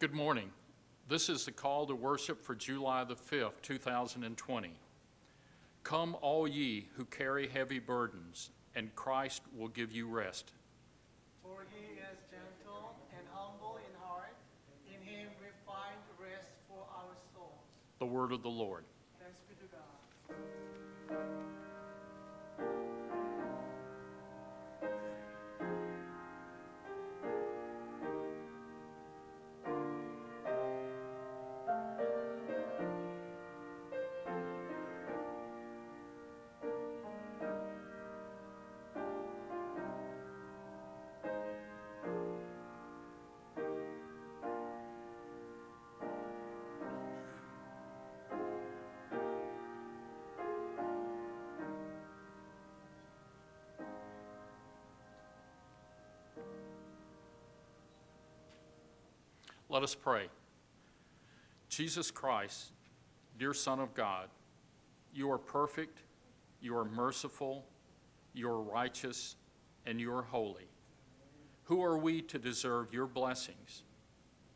Good morning. This is the call to worship for July the 5th, 2020. Come, all ye who carry heavy burdens, and Christ will give you rest. For he is gentle and humble in heart. In him we find rest for our souls. The word of the Lord. Thanks be to God. Let us pray. Jesus Christ, dear Son of God, you are perfect, you are merciful, you are righteous, and you are holy. Who are we to deserve your blessings?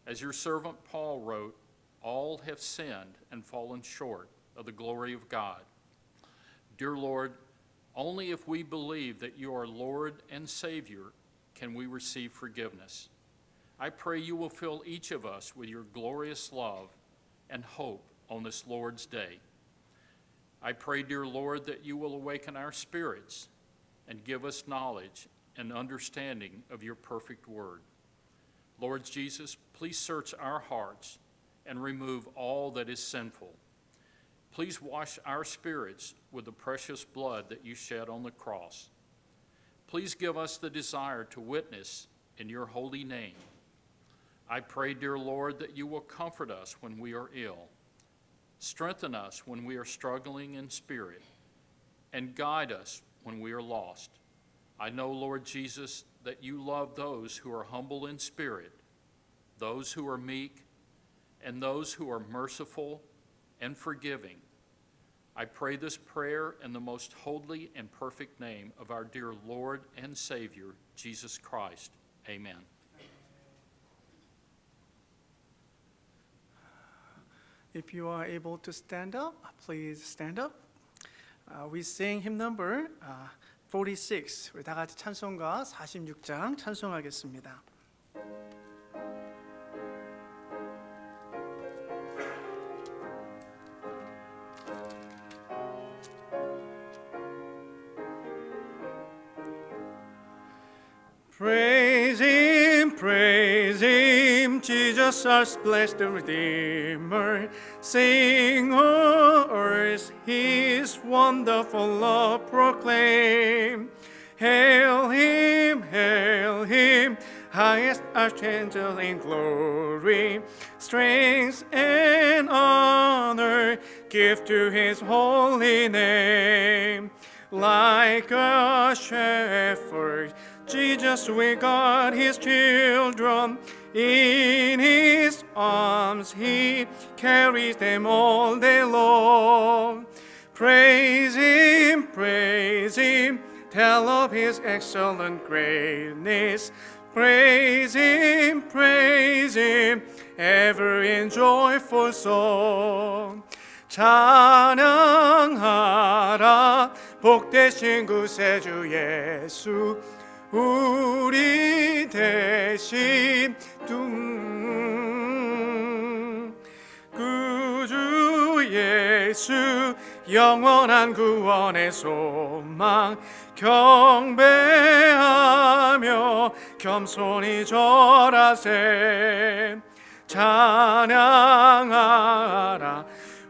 As your servant Paul wrote, all have sinned and fallen short of the glory of God. Dear Lord, only if we believe that you are Lord and Savior can we receive forgiveness. I pray you will fill each of us with your glorious love and hope on this Lord's Day. I pray, dear Lord, that you will awaken our spirits and give us knowledge and understanding of your perfect word. Lord Jesus, please search our hearts and remove all that is sinful. Please wash our spirits with the precious blood that you shed on the cross. Please give us the desire to witness in your holy name. I pray, dear Lord, that you will comfort us when we are ill, strengthen us when we are struggling in spirit, and guide us when we are lost. I know, Lord Jesus, that you love those who are humble in spirit, those who are meek, and those who are merciful and forgiving. I pray this prayer in the most holy and perfect name of our dear Lord and Savior, Jesus Christ. Amen. If you are able to stand up, please stand up. We sing hymn number 46. 우리 다 같이 찬송가 46장 찬송하겠습니다. Praise him, Jesus our blessed Redeemer. Sing, O earth, his wonderful love proclaim. Hail him, highest archangel in glory. Strength and honor give to his holy name. Like a shepherd, Jesus will guard his children. In his arms he carries them all day long. Praise him, tell of his excellent greatness. Praise him, ever in joyful song. 찬양하라 복되신 구세주 예수 우리 대신 구주 예수 영원한 구원의 소망 경배하며 겸손히 절하세 찬양하라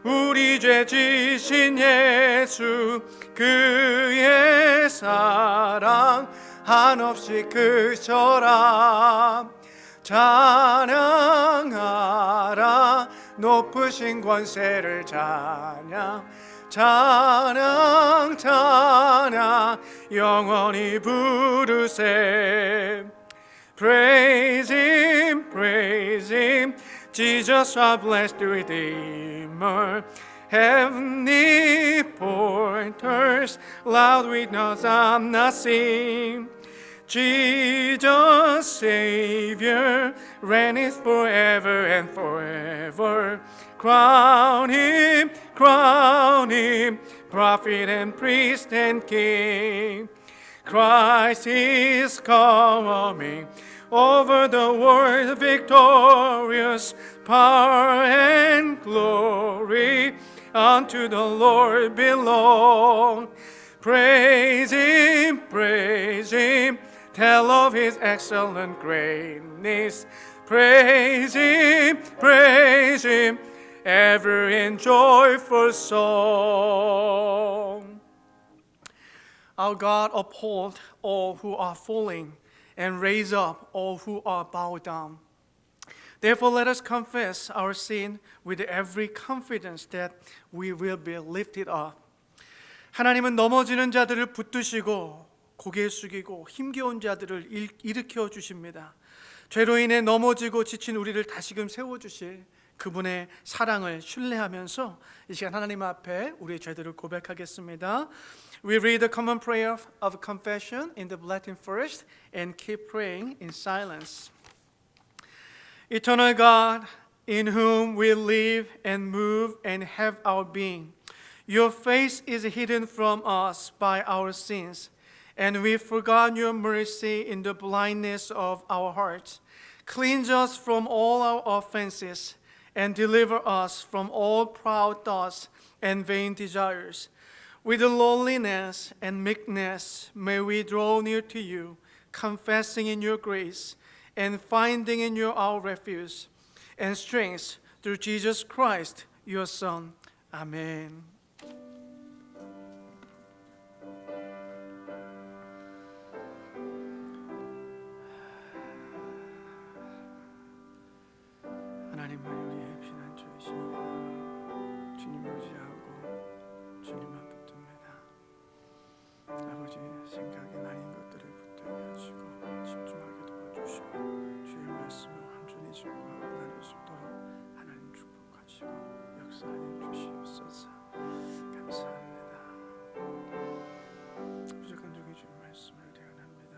우리 죄 지신 예수 그의 사랑 한없이 크셔라 찬양하라 높으신 권세를 찬양 영원히 부르세 Praise him Jesus our blessed Redeemer Heavenly porters loud with no sound not sing Jesus Savior reigneth forever and forever. Crown him, prophet and priest and king. Christ is coming over the world victorious, power and glory unto the Lord belong. Praise him, tell of his excellent greatness. Praise him, ever in joyful song. Our God uphold all who are falling and raise up all who are bowed down. Therefore, let us confess our sin with every confidence that we will be lifted up. 하나님은 넘어지는 자들을 붙드시고 고개 숙이고 힘겨운 자들을 일으켜 주십니다. 죄로 인해 넘어지고 지친 우리를 다시금 세워주실 그분의 사랑을 신뢰하면서 이 시간 하나님 앞에 우리의 죄들을 고백하겠습니다. We read the common prayer of confession in the Latin first and keep praying in silence. Eternal God, in whom we live and move and have our being, your face is hidden from us by our sins, and we forgot your mercy in the blindness of our hearts. Cleanse us from all our offenses and deliver us from all proud thoughts and vain desires. With lowliness and meekness may we draw near to you, confessing in your grace and finding in you our refuge and strength through Jesus Christ, your Son. Amen. 하나님은 우리의 피난 처이십니다. 주님 의지하고 주님만 붙듭니다. 아버지 생각에 나인 것들을 붙들게 하시고 집중하게 도와주시고 주의 말씀을 온전히 증거하고 나눌 수 있도록 하나님 축복하시고 역사하여 주시옵소서. 감사합니다. 부족한 적이 주의 말씀을 대언합니다.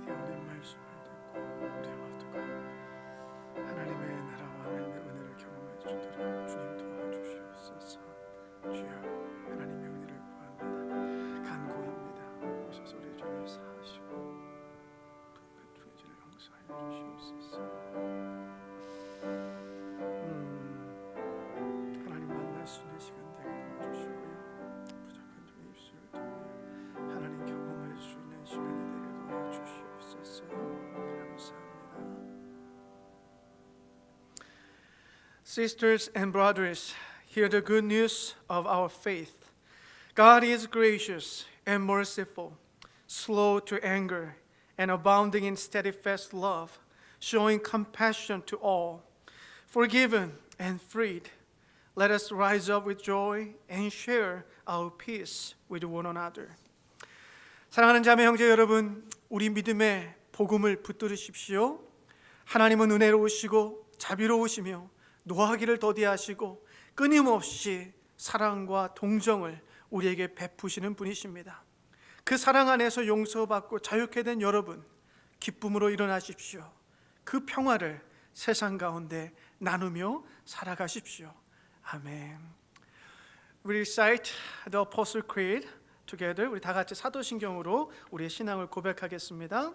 대언의 말씀을 듣고 우리 모두가 하나님의 나라와 하나님의 은혜를 경험해 주도록 주님 도와주시옵소서. 주여 하나님의 은혜를 구합니다. 간구합니다. 오셔서 우리 죄를 사하시고 부족한 주의 죄를 용서하여 주시옵소서. 하나님 만날 수 있는 시간 되게 도와주시고요. 부족한 종의 입술을 통하여 하나님 경험할 수 있는 시간이 되게 도와주시옵소서. 감사합니다. Sisters and brothers, hear the good news of our faith. God is gracious and merciful, slow to anger, and abounding in steadfast love, showing compassion to all. Forgiven and freed, let us rise up with joy and share our peace with one another. 사랑하는 자매 형제 여러분, 우리 믿음의 복음을 붙들으십시오. 하나님은 은혜로우시고 자비로우시며 노하기를 더디하시고 끊임없이 사랑과 동정을 우리에게 베푸시는 분이십니다. 그 사랑 안에서 용서받고 자유케 된 여러분, 기쁨으로 일어나십시오. 그 평화를 세상 가운데 나누며 살아가십시오. 아멘. We recite the Apostle Creed together. 우리 다 같이 사도신경으로 우리의 신앙을 고백하겠습니다.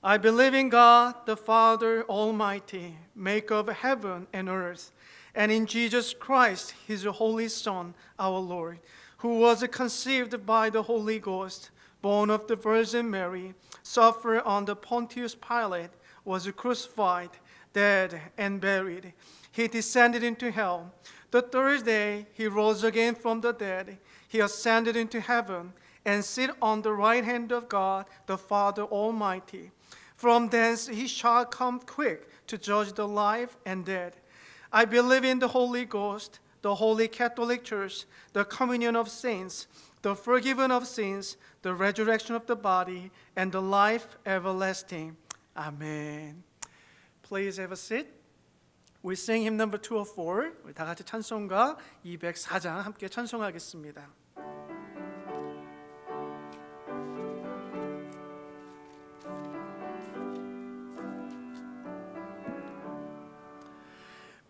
I believe in God, the Father Almighty, maker of heaven and earth, and in Jesus Christ, His holy Son, our Lord, who was conceived by the Holy Ghost, born of the Virgin Mary, suffered under Pontius Pilate, was crucified, dead, and buried. He descended into hell. The third day, He rose again from the dead. He ascended into heaven and sit on the right hand of God, the Father Almighty. From thence He shall come quick to judge the alive and dead. I believe in the Holy Ghost, the Holy Catholic Church, the communion of saints, the forgiveness of sins, the resurrection of the body, and the life everlasting. Amen. Please have a seat. We sing hymn number 204. 우리 다 같이 찬송가 204장 함께 찬송하겠습니다.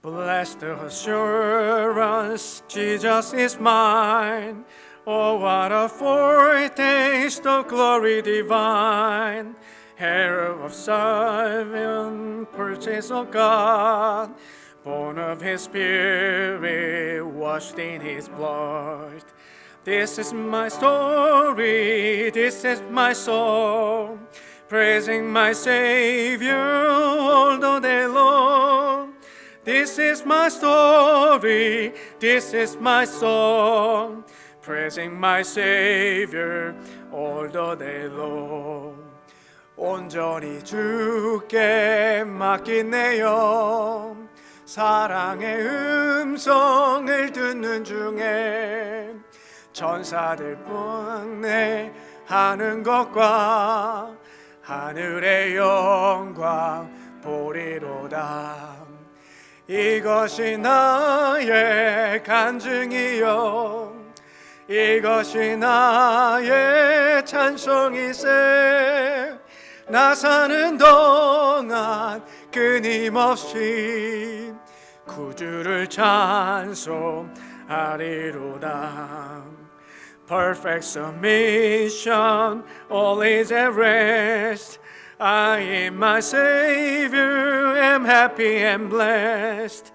Blessed assurance, Jesus is mine. Oh, what a foretaste of glory divine. Heir of salvation, purchase of God, born of His Spirit, washed in His blood. This is my story, this is my song, praising my Savior all the day long. This is my story, this is my song, praising my Savior all the day long. 온전히 주께 맡긴 내 영, 사랑의 음성을 듣는 중에 천사들 번뇌하는 것과 하늘의 영광 보리로다. 이것이 나의 간증이요, 이것이 나의 찬송이세. 나 사는 동안 끊임없이 구주를 찬송하리로다. Perfect submission, all is at rest. I in my Savior am happy and blessed.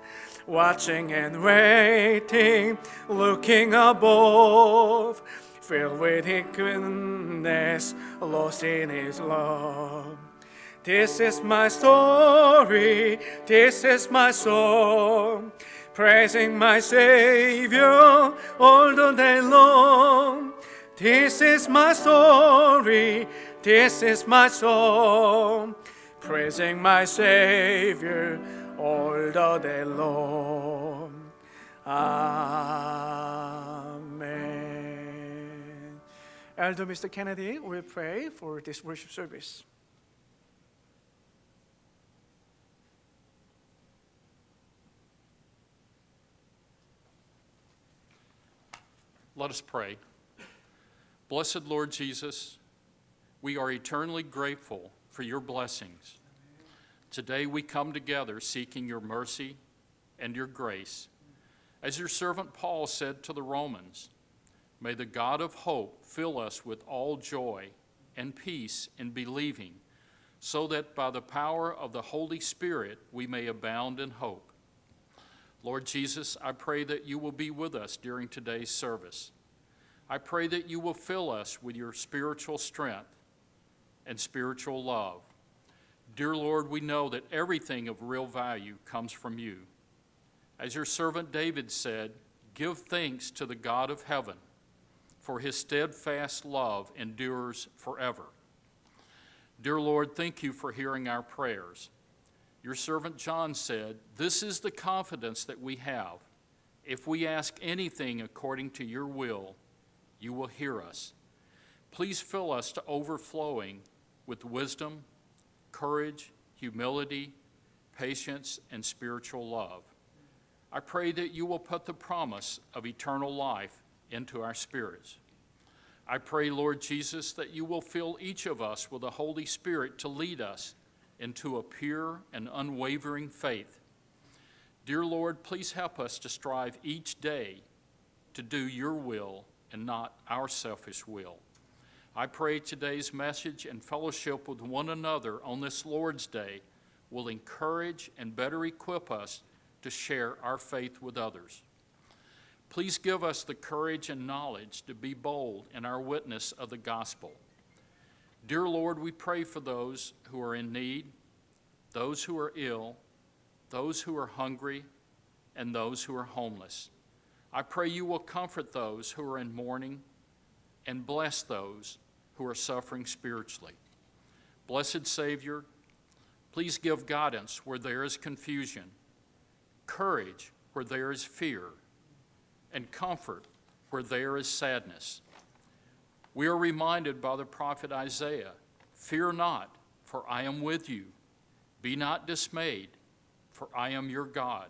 Watching and waiting, looking above, filled with His goodness, lost in His love. This is my story, this is my song, praising my Savior all the day long. This is my story, this is my song, praising my Savior all the day long. Amen. Elder Mr. Kennedy will pray for this worship service. Let us pray. Blessed Lord Jesus, we are eternally grateful for your blessings. Today we come together seeking your mercy and your grace. As your servant Paul said to the Romans, may the God of hope fill us with all joy and peace in believing, so that by the power of the Holy Spirit we may abound in hope. Lord Jesus, I pray that you will be with us during today's service. I pray that you will fill us with your spiritual strength and spiritual love. Dear Lord, we know that everything of real value comes from you. As your servant David said, give thanks to the God of heaven, for his steadfast love endures forever. Dear Lord, thank you for hearing our prayers. Your servant John said, this is the confidence that we have. If we ask anything according to your will, you will hear us. Please fill us to overflowing with wisdom, courage, humility, patience, and spiritual love. I pray that you will put the promise of eternal life into our spirits. I pray, Lord Jesus, that you will fill each of us with the Holy Spirit to lead us into a pure and unwavering faith. Dear Lord, please help us to strive each day to do your will and not our selfish will. I pray today's message and fellowship with one another on this Lord's Day will encourage and better equip us to share our faith with others. Please give us the courage and knowledge to be bold in our witness of the gospel. Dear Lord, we pray for those who are in need, those who are ill, those who are hungry, and those who are homeless. I pray you will comfort those who are in mourning and bless those who are suffering spiritually. Blessed Savior, please give guidance where there is confusion, courage where there is fear, and comfort where there is sadness. We are reminded by the prophet Isaiah, fear not, for I am with you. Be not dismayed, for I am your God.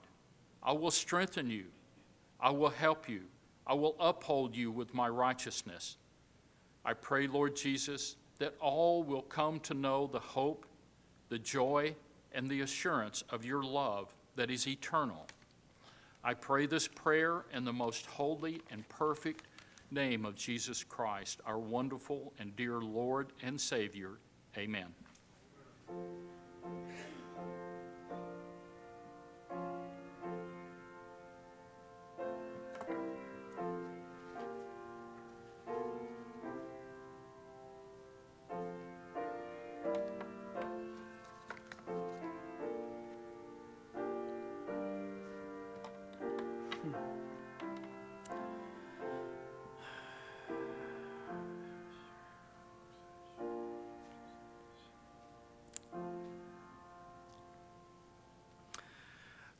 I will strengthen you. I will help you. I will uphold you with my righteousness. I pray, Lord Jesus, that all will come to know the hope, the joy, and the assurance of your love that is eternal. I pray this prayer in the most holy and perfect name of Jesus Christ, our wonderful and dear Lord and Savior. Amen.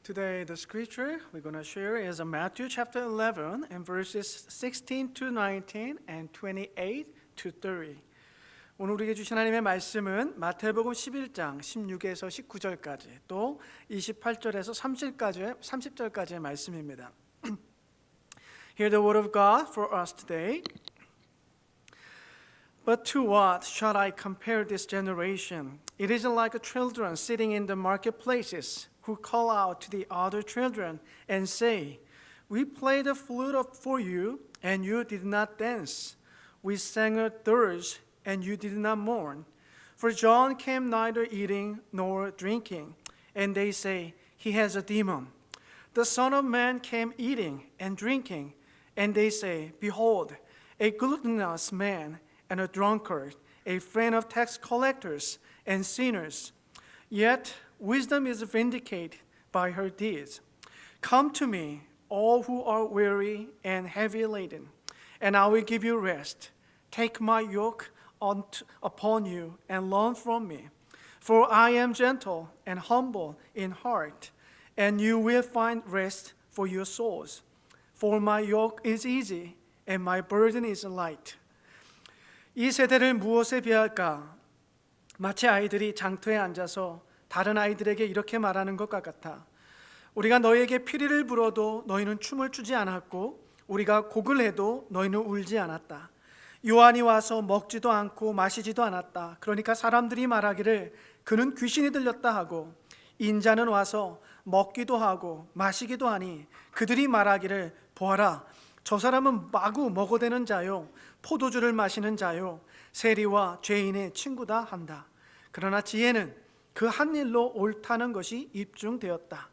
Today, the scripture we're going to share is Matthew chapter 11 and verses 16 to 19 and 28 to 30. 오늘 우리에게 주신 하나님의 말씀은 마태복음 11장 16에서 19절까지 또 28절에서 30절까지의 말씀입니다. Hear the word of God for us today. But to what shall I compare this generation? It is like children sitting in the marketplaces who call out to the other children and say, We played the flute for you, and you did not dance. We sang a dirge, and you did not mourn. For John came neither eating nor drinking, and they say, He has a demon. The Son of Man came eating and drinking, and they say, Behold, a gluttonous man and a drunkard, a friend of tax collectors and sinners. Yet wisdom is vindicated by her deeds. Come to me, all who are weary and heavy laden, and I will give you rest. Take my yoke upon you and learn from me. For I am gentle and humble in heart, and you will find rest for your souls. For my yoke is easy and my burden is light. 이 세대를 무엇에 비할까? 마치 아이들이 장터에 앉아서 다른 아이들에게 이렇게 말하는 것과 같아. 우리가 너희에게 피리를 불어도 너희는 춤을 추지 않았고 우리가 곡을 해도 너희는 울지 않았다. 요한이 와서 먹지도 않고 마시지도 않았다. 그러니까 사람들이 말하기를 그는 귀신이 들렸다 하고 인자는 와서 먹기도 하고 마시기도 하니 그들이 말하기를 보아라 저 사람은 마구 먹어대는 자요 포도주를 마시는 자요 세리와 죄인의 친구다 한다. 그러나 지혜는 그 한 일로 옳다는 것이 입증되었다.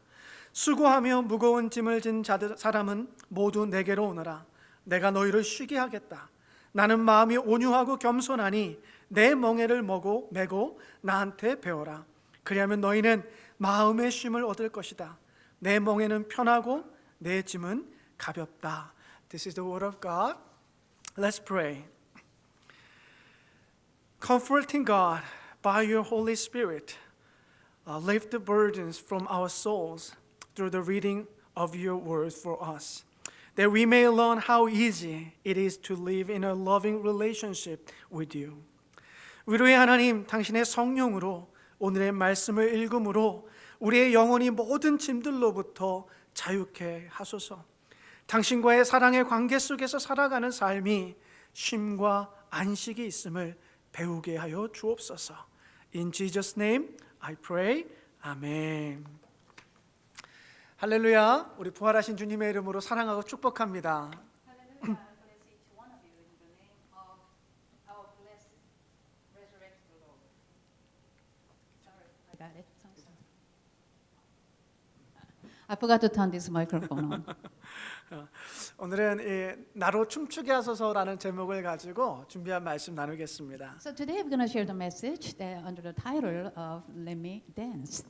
수고하며 무거운 짐을 진 사람은 모두 내게로 오너라. 내가 너희를 쉬게 하겠다. 나는 마음이 온유하고 겸손하니 내 멍에를 메고 나한테 배워라. 그리하면 너희는 마음의 쉼을 얻을 것이다. 내 멍에는 편하고 내 짐은 가볍다. This is the word of God. Let's pray. Comforting God by your Holy Spirit, lift the burdens from our souls through the reading of your word for us, that we may learn how easy it is to live in a loving relationship with you. 위로의 하나님, 당신의 성령으로 오늘의 말씀을 읽음으로 우리의 영혼이 모든 짐들로부터 자유케 하소서. 당신과의 사랑의 관계 속에서 살아가는 삶이 쉼과 안식이 있음을 배우게 하여 주옵소서. In Jesus' name I pray. 아멘. 할렐루야. 우리 부활하신 주님의 이름으로 사랑하고 축복합니다. Hallelujah. I bless each one of you in the name of our blessed resurrected Lord. Sorry, I got it. I forgot to turn this microphone on. 오늘은 나로 춤추게 하소서라는 제목을 가지고 준비한 말씀 나누겠습니다. So today we're going to share the message that under the title of Let Me Dance.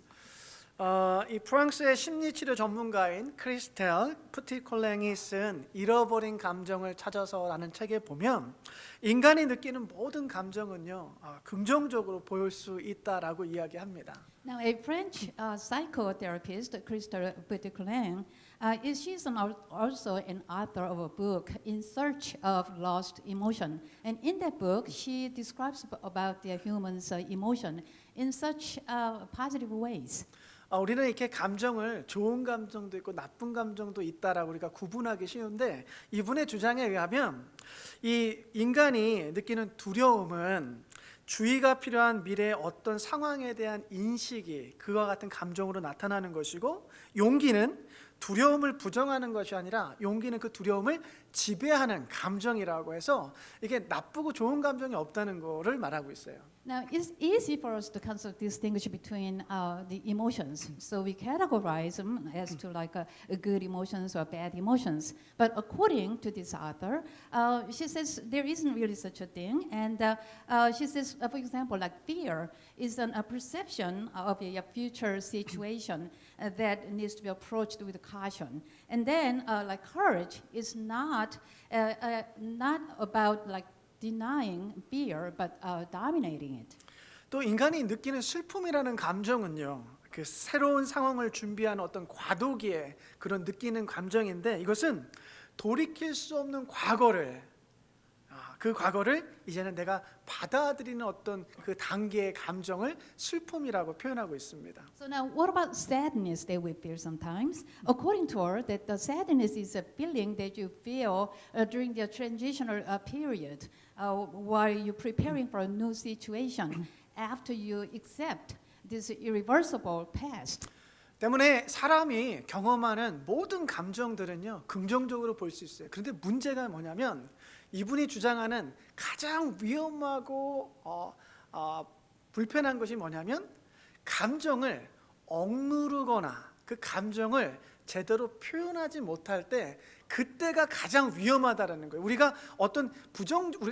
이 프랑스의 심리치료 전문가인 크리스텔 푸티콜랭이 쓴 잃어버린 감정을 찾아서라는 책에 보면 인간이 느끼는 모든 감정은요 긍정적으로 보일 수 있다라고 이야기합니다. Now, a French psychotherapist, Christelle Petit-Colin, she's also an author of a book, In Search of Lost Emotion. And in that book, she describes about the human's emotion in such positive ways. 우리는 이렇게 감정을 좋은 감정도 있고 나쁜 감정도 있다라고 우리가 구분하기 쉬운데 이분의 주장에 의하면 이 인간이 느끼는 두려움은 주의가 필요한 미래의 어떤 상황에 대한 인식이 그와 같은 감정으로 나타나는 것이고, 용기는 두려움을 부정하는 것이 아니라 용기는 그 두려움을 지배하는 감정이라고 해서 이게 나쁘고 좋은 감정이 없다는 거를 말하고 있어요. Now, it's easy for us to kind of distinguish between the emotions. So we categorize them as to like good emotions or bad emotions. But according to this author, she says there isn't really such a thing. And she says, for example, like fear is a perception of a future situation that needs to be approached with caution. And then like courage is not about like denying fear, but dominating it. 또 인간이 느끼는 슬픔이라는 감정은요, 그 새로운 상황을 준비하는 어떤 과도기의 그런 느끼는 감정인데, 이것은 돌이킬 수 없는 과거를, 그 과거를 이제는 내가 받아들이는 어떤 그 단계의 감정을 슬픔이라고 표현하고 있습니다. So now, what about sadness that we feel sometimes? According to her, that the sadness is a feeling that you feel during the transitional period, while you're preparing for a new situation, after you accept this irreversible past. 때문에 사람이 경험하는 모든 감정들은요, 긍정적으로 볼 수 있어요. 그런데 문제가 뭐냐면, 이분이 주장하는 가장 위험하고 불편한 것이 뭐냐면, 감정을 억누르거나 그 감정을 제대로 표현하지 못할 때 그때가 가장 위험하다라는 거예요. 우리가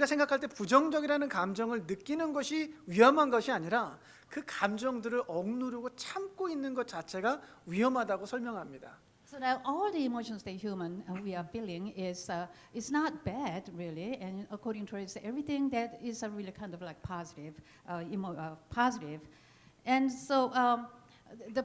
생각할 때 부정적이라는 감정을 느끼는 것이 위험한 것이 아니라 그 감정들을 억누르고 참고 있는 것 자체가 위험하다고 설명합니다. So now all the emotions that we are feeling is not bad really, and according to her, it's everything that is really kind of like positive, positive, and so.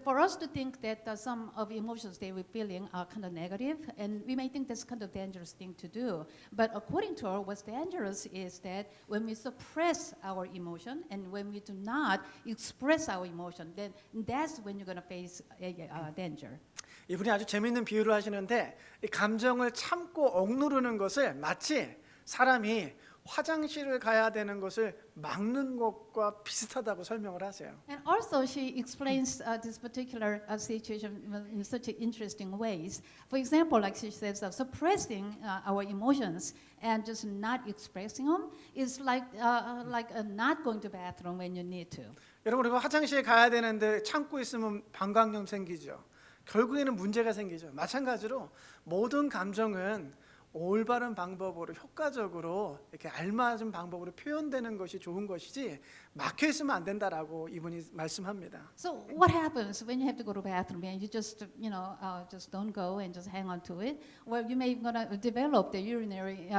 For us to think that some of the emotions that we're feeling are kind of negative, and we may think that's kind of dangerous thing to do. But according to her, what's dangerous is that when we suppress our emotion and when we do not express our emotion, then that's when you're going to face a danger. 이분이 아주 재미있는 비유를 하시는데, 이 감정을 참고 억누르는 것을 마치 사람이 화장실을 가야 되는 것을 막는 것과 비슷하다고 설명을 하세요. And also she explains this particular situation in such interesting ways. For example, like she says, suppressing our emotions and just not expressing them is like not going to the bathroom when you need to. 여러분, 우리가 화장실에 가야 되는데 참고 있으면 방광염 생기죠. 결국에는 문제가 생기죠. 마찬가지로 모든 감정은 올바른 방법으로 효과적으로 이렇게 알맞은 방법으로 표현되는 것이 좋은 것이지 막혀 있으면 안 된다라고 이분이 말씀합니다. So what happens when you have to go to the bathroom and you just just don't go and just hang on to it? Well, you may gonna develop the urinary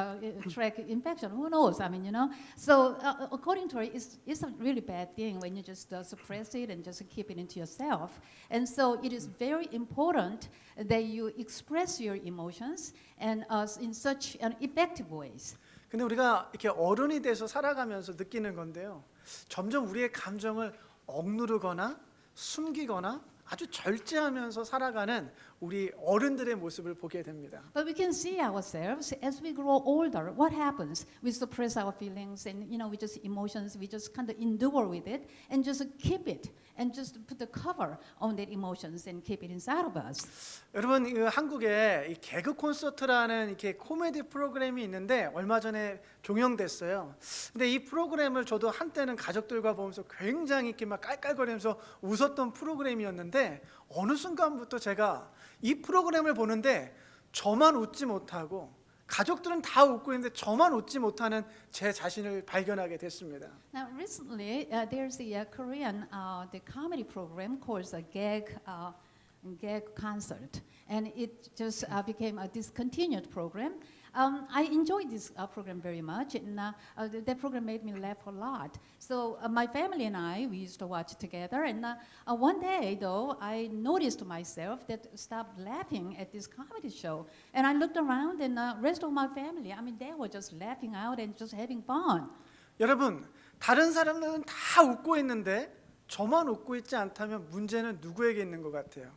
tract infection. Who knows? I mean, So according to her, it's a really bad thing when you just suppress it and just keep it into yourself. And so it is very important that you express your emotions and in such effective ways. 근데 우리가 이렇게 어른이 돼서 살아가면서 느끼는 건데요, 점점 우리의 감정을 억누르거나 숨기거나 아주 절제하면서 살아가는 우리 어른들의 모습을 보게 됩니다. But we can see ourselves as we grow older. What happens? We suppress our feelings, and we just emotions. We just kind of endure with it and just keep it, and just put the cover on that emotions and keep it inside of us. 여러분, 한국에 이 개그 콘서트라는 이렇게 코미디 프로그램이 있는데 얼마 전에 종영됐어요. 근데 이 프로그램을 저도 한때는 가족들과 보면서 굉장히 이렇게 막 깔깔거리면서 웃었던 프로그램이었는데, 어느 순간부터 제가 이 프로그램을 보는데 저만 웃지 못하고 가족들은 다 웃고 있는데 저만 웃지 못하는 제 자신을 발견하게 됐습니다. Now recently, there's a Korean the comedy program called a gag concert, and it just became a discontinued program. I enjoyed this program very much, and that program made me laugh a lot. So my family and we used to watch together, and one day, though, I noticed myself that stopped laughing at this comedy show, and I looked around, and the rest of my family, I mean, they were just laughing out and just having fun. 여러분, 다른 사람들은 다 웃고 있는데 저만 웃고 있지 않다면 문제는 누구에게 있는 것 같아요?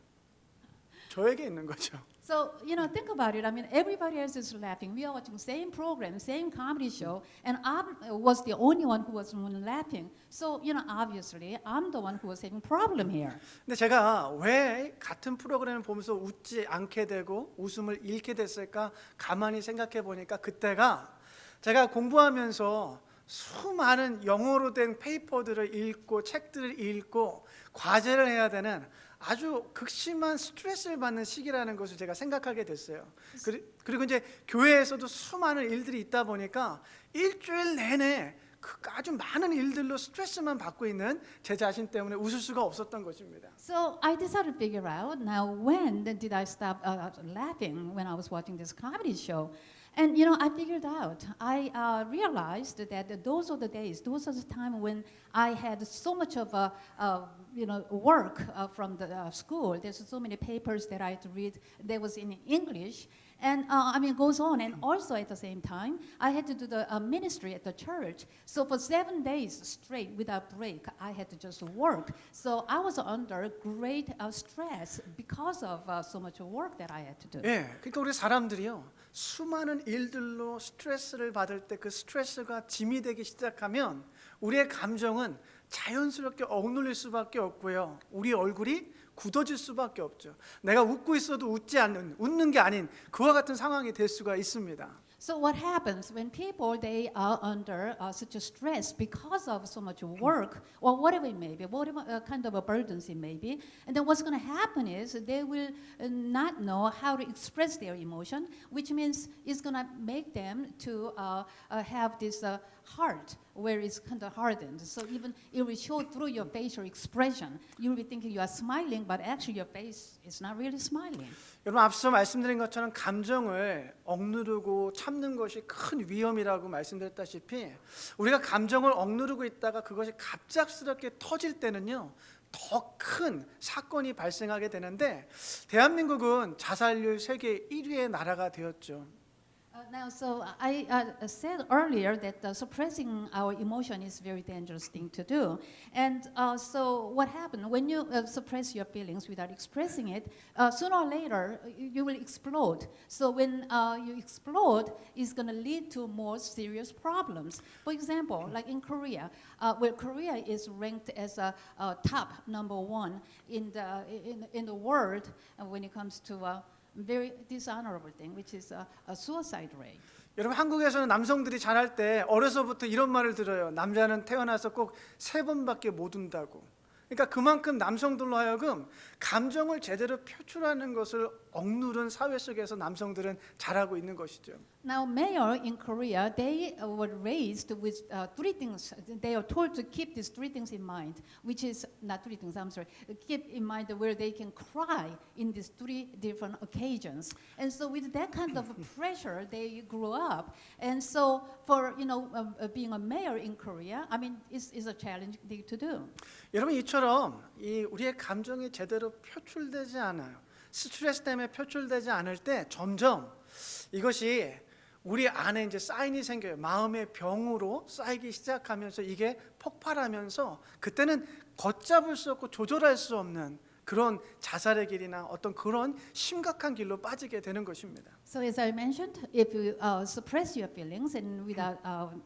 저에게 있는 거죠. So, think about it. I mean, everybody else is laughing. We are watching same program, same comedy show, and I was the only one who was laughing. So, obviously, I'm the one who was having problem here. 근데 제가 왜 같은 프로그램을 보면서 웃지 않게 되고 웃음을 잃게 됐을까 가만히 생각해 보니까 그때가 제가 공부하면서 수많은 영어로 된 페이퍼들을 읽고 책들을 읽고 과제를 해야 되는 아주 극심한 스트레스를 받는 시기라는 것을 제가 생각하게 됐어요. 그리고 이제 교회에서도 수많은 일들이 있다 보니까 일주일 내내 아주 많은 일들로 스트레스만 받고 있는 제 자신 때문에 웃을 수가 없었던 것입니다. So I decided to figure out now when did I stop laughing when I was watching this comedy show. And I figured out, I realized that those are the days, those are the time when I had so much of work from the school. There's so many papers that I had to read. That was in English. And it goes on. And also at the same time, I had to do the ministry at the church. So for 7 days straight without break, I had to just work. So I was under great stress because of so much work that I had to do. 예, 그러니까 우리 사람들이요 수많은 일들로 스트레스를 받을 때 그 스트레스가 짐이 되기 시작하면 우리의 감정은 자연스럽게 억눌릴 수밖에 없고요. 우리 얼굴이 굳어질 수밖에 없죠. 내가 웃고 있어도 웃는 게 아닌 그와 같은 상황이 될 수가 있습니다. So what happens when people they are under such a stress because of so much work or whatever it may be, whatever kind of a burdens it may be, and then what's going to happen is they will not know how to express their emotion, which means it's going to make them to have this heart where it's kind of hardened. So even it will show through your facial expression. You'll be thinking you are smiling, but actually your face is not really smiling. 여러분 앞서 말씀드린 것처럼 감정을 억누르고 참는 것이 큰 위험이라고 말씀드렸다시피 우리가 감정을 억누르고 있다가 그것이 갑작스럽게 터질 때는요 더 큰 사건이 발생하게 되는데 대한민국은 자살률 세계 1위의 나라가 되었죠. Now, so I said earlier that suppressing our emotion is a very dangerous thing to do. And so what happened when you suppress your feelings without expressing it, sooner or later you will explode. So when you explode, it's going to lead to more serious problems. For example, like in Korea, where Korea is ranked as a top #1 in the world when it comes to very dishonorable thing, which is a suicide rate. 여러분 한국에서는 남성들이 자랄 때 어려서부터 이런 말을 들어요. 남자는 태어나서 꼭 3번밖에 못 운다고. 그러니까 그만큼 남성들로 하여금 감정을 제대로 표출하는 것을 억누른 사회 속에서 남성들은 자라고 있는 것이죠. Now, mayor in Korea, they were raised with 3 things. They are told to keep these 3 things in mind, which is not 3 things. I'm sorry. Keep in mind where they can cry in these 3 different occasions. And so, with that kind of pressure, they grew up. And so, for being a mayor in Korea, it's a challenging thing to do. 여러분 이처럼 우리의 감정이 제대로 표출되지 않아요. 스트레스 때문에 표출되지 않을 때 점점 이것이 우리 안에 이제 사인이 생겨요. 마음의 병으로 쌓이기 시작하면서 이게 폭발하면서 그때는 걷잡을 수 없고 조절할 수 없는 그런 자살의 길이나 어떤 그런 심각한 길로 빠지게 되는 것입니다. So as I mentioned, if you suppress your feelings and without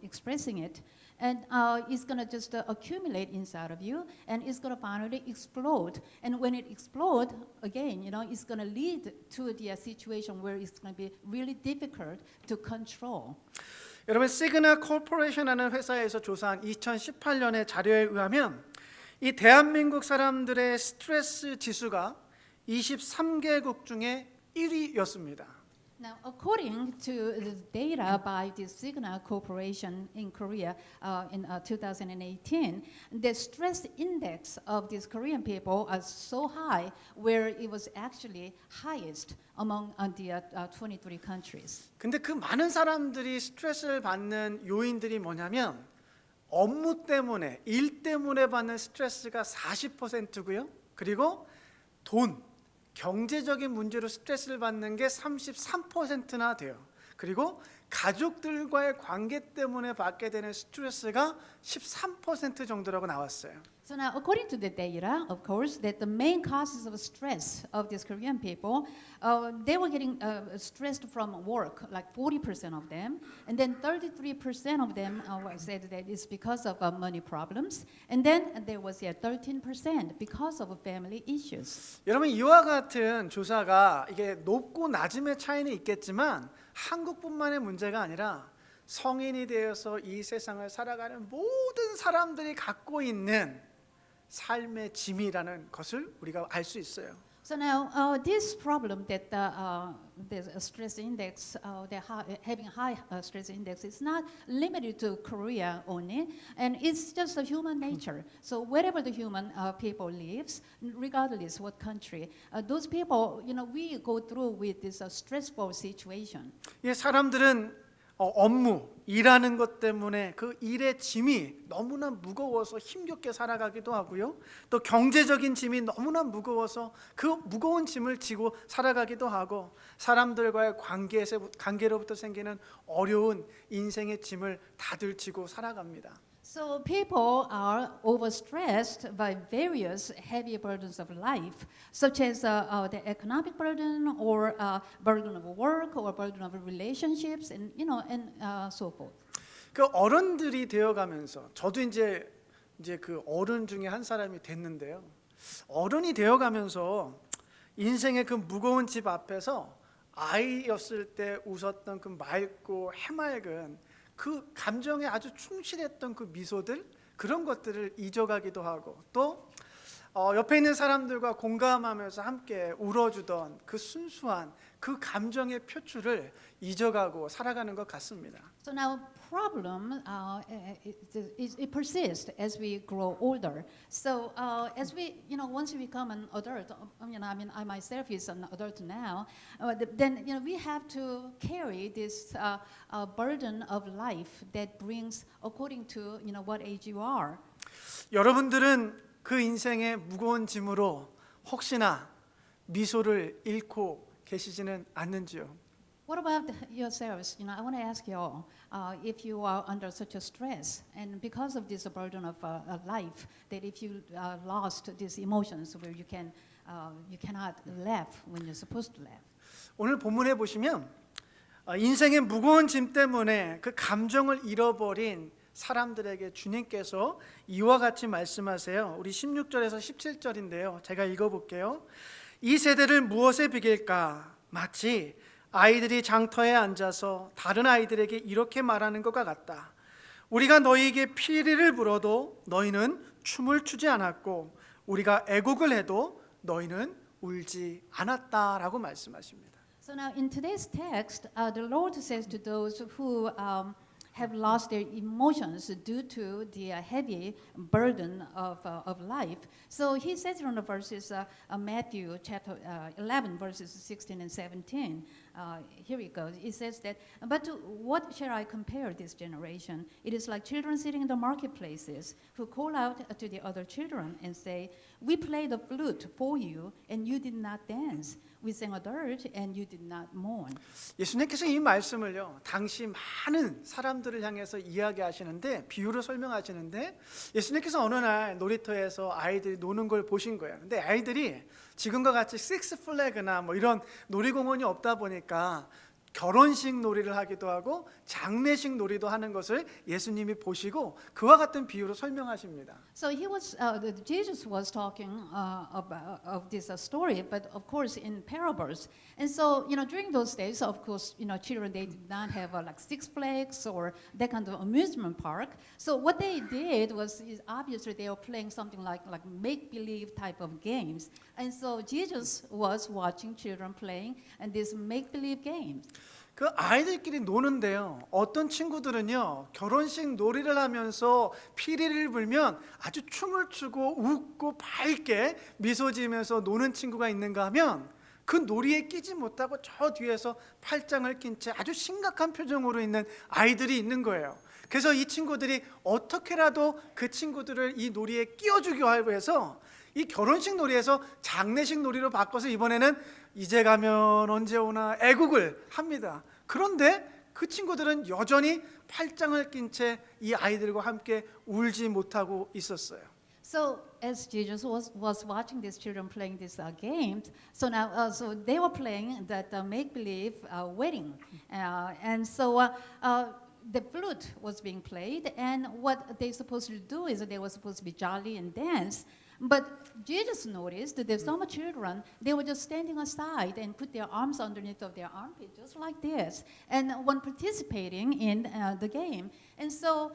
expressing it, and it's going to just accumulate inside of you, and it's going to finally explode. And when it explodes, again, it's going to lead to the situation where it's going to be really difficult to control. 여러분 시그널 코퍼레이션이라는 회사에서 조사한 2018년의 자료에 의하면 이 대한민국 사람들의 스트레스 지수가 23개국 중에 1위였습니다. Now, according to the data by the Signal Corporation in Korea in 2018, the stress index of these Korean people are so high, where it was actually highest among the 23 countries. 근데 그 많은 사람들이 스트레스를 받는 요인들이 뭐냐면 업무 때문에, 일 때문에 받는 스트레스가 40%고요. 그리고 돈, 경제적인 문제로 스트레스를 받는 게 33%나 돼요. 그리고 가족들과의 관계 때문에 받게 되는 스트레스가 13% 정도라고 나왔어요. So now, according to the data, of course, that the main causes of stress of these Korean people, they were getting stressed from work, like 40% of them, and then 33% of them said that it's because of money problems, and then there was 13% because of family issues. 여러분 이와 같은 조사가 이게 높고 낮음의 차이는 있겠지만 한국뿐만의 문제가 아니라 성인이 되어서 이 세상을 살아가는 모든 사람들이 갖고 있는 삶의 짐이라는 것을 우리가 알 수 있어요. So now, this problem that the stress index, having high stress index, is not limited to Korea only, and it's just a human nature. So wherever the human people lives, regardless what country, those people, we go through with this stressful situation. 예, 사람들은 업무, 일하는 것 때문에 그 일의 짐이 너무나 무거워서 힘겹게 살아가기도 하고요. 또 경제적인 짐이 너무나 무거워서 그 무거운 짐을 지고 살아가기도 하고 사람들과의 관계로부터 생기는 어려운 인생의 짐을 다들 지고 살아갑니다. So people are overstressed by various heavy burdens of life, such as the economic burden, or burden of work, or burden of relationships, and so forth. 그 어른들이 되어가면서 저도 이제 그 어른 중에 한 사람이 됐는데요. 어른이 되어가면서 인생의 그 무거운 집 앞에서 아이였을 때 웃었던 그 맑고 해맑은 그 감정에 아주 충실했던 그 미소들, 그런 것들을 잊어가기도 하고 또 옆에 있는 사람들과 공감하면서 함께 울어주던 그 순수한 그 감정의 표출을 잊어가고 살아가는 것 같습니다. So now, problem it persists as we grow older. So as we, once we become an adult, I myself is an adult now. Then we have to carry this burden of life that brings according to what age you are. 여러분들은 그 인생의 무거운 짐으로 혹시나 미소를 잃고 계시지는 않는지요? What about yourselves? I want to ask you all, if you are under such a stress, and because of this burden of life, that if you lost these emotions where you cannot laugh when you're supposed to laugh. 오늘 본문에 보시면 인생의 무거운 짐 때문에 그 감정을 잃어버린 사람들에게 주님께서 이와 같이 말씀하세요. 우리 16절에서 17절인데요. 제가 읽어볼게요. 이 세대를 무엇에 비길까? 마치 아이들이 장터에 앉아서 다른 아이들에게 이렇게 말하는 것과 같다. 우리가 너희에게 피리를 불어도 너희는 춤을 추지 않았고 우리가 애곡을 해도 너희는 울지 않았다라고 말씀하십니다. So now in today's text, the Lord says to those who have lost their emotions due to the heavy burden of life. So he says in the verses, Matthew chapter 11, verses 16 and 17. Here it goes. It says that, but to what shall I compare this generation? It is like children sitting in the marketplaces who call out to the other children and say, we played the flute for you and you did not dance. We sang a dirge and you did not mourn. 예수님께서 이 말씀을요, 당시 많은 사람들을 향해서 이야기하시는데 비유로 설명하시는데 예수님께서 어느 날 놀이터에서 아이들이 노는 걸 보신 거예요. 근데 아이들이 지금과 같이 식스 플래그나 뭐 이런 놀이공원이 없다 보니까 결혼식 놀이를 하기도 하고 장례식 놀이도 하는 것을 예수님이 보시고 그와 같은 비유로 설명하십니다. So Jesus was talking of this story, but of course in parables. And so during those days, of course, children they did not have like Six Flags or that kind of amusement park. So what they did was obviously they were playing something like make believe type of games. And so Jesus was watching children playing and these make believe games. 그 아이들끼리 노는데요. 어떤 친구들은요. 결혼식 놀이를 하면서 피리를 불면 아주 춤을 추고 웃고 밝게 미소 지으면서 노는 친구가 있는가 하면 그 놀이에 끼지 못하고 저 뒤에서 팔짱을 낀 채 아주 심각한 표정으로 있는 아이들이 있는 거예요. 그래서 이 친구들이 어떻게라도 그 친구들을 이 놀이에 끼워주기 위해서 이 결혼식 놀이에서 장례식 놀이로 바꿔서 이번에는 이제 가면 언제 오나 애국을 합니다. 그런데 그 친구들은 여전히 팔짱을 낀 채 이 아이들과 함께 울지 못하고 있었어요. So as Jesus was watching these children playing these games, so now so they were playing that make-believe wedding, and so the flute was being played, and what they supposed to do is that they were supposed to be jolly and dance. But Jesus noticed that some children, they were just standing aside and put their arms underneath of their armpit, just like this, and when participating in the game. And so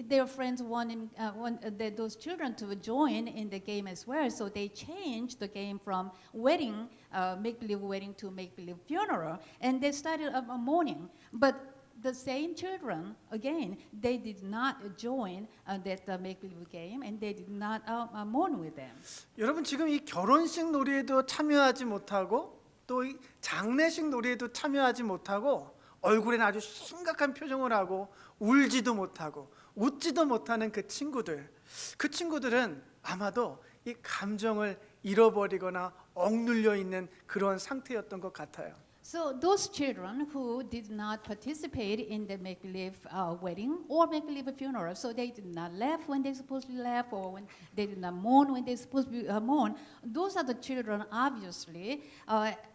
their friends wanted those children to join in the game as well. So they changed the game from wedding, make-believe wedding, to make-believe funeral, and they started mourning. But the same children, again, they did not join that make-believe game, and they did not mourn with them. 여러분 지금 이 결혼식 놀이에도 참여하지 못하고 또 이 장례식 놀이에도 참여하지 못하고 얼굴에는 아주 심각한 표정을 하고 울지도 못하고 웃지도 못하는 그 친구들은 아마도 이 감정을 잃어버리거나 억눌려 있는 그런 상태였던 것 같아요. So those children who did not participate in the make-believe wedding or make-believe funeral, so they did not laugh when they supposed to laugh, or when they did not mourn when they supposed to mourn, those are the children obviously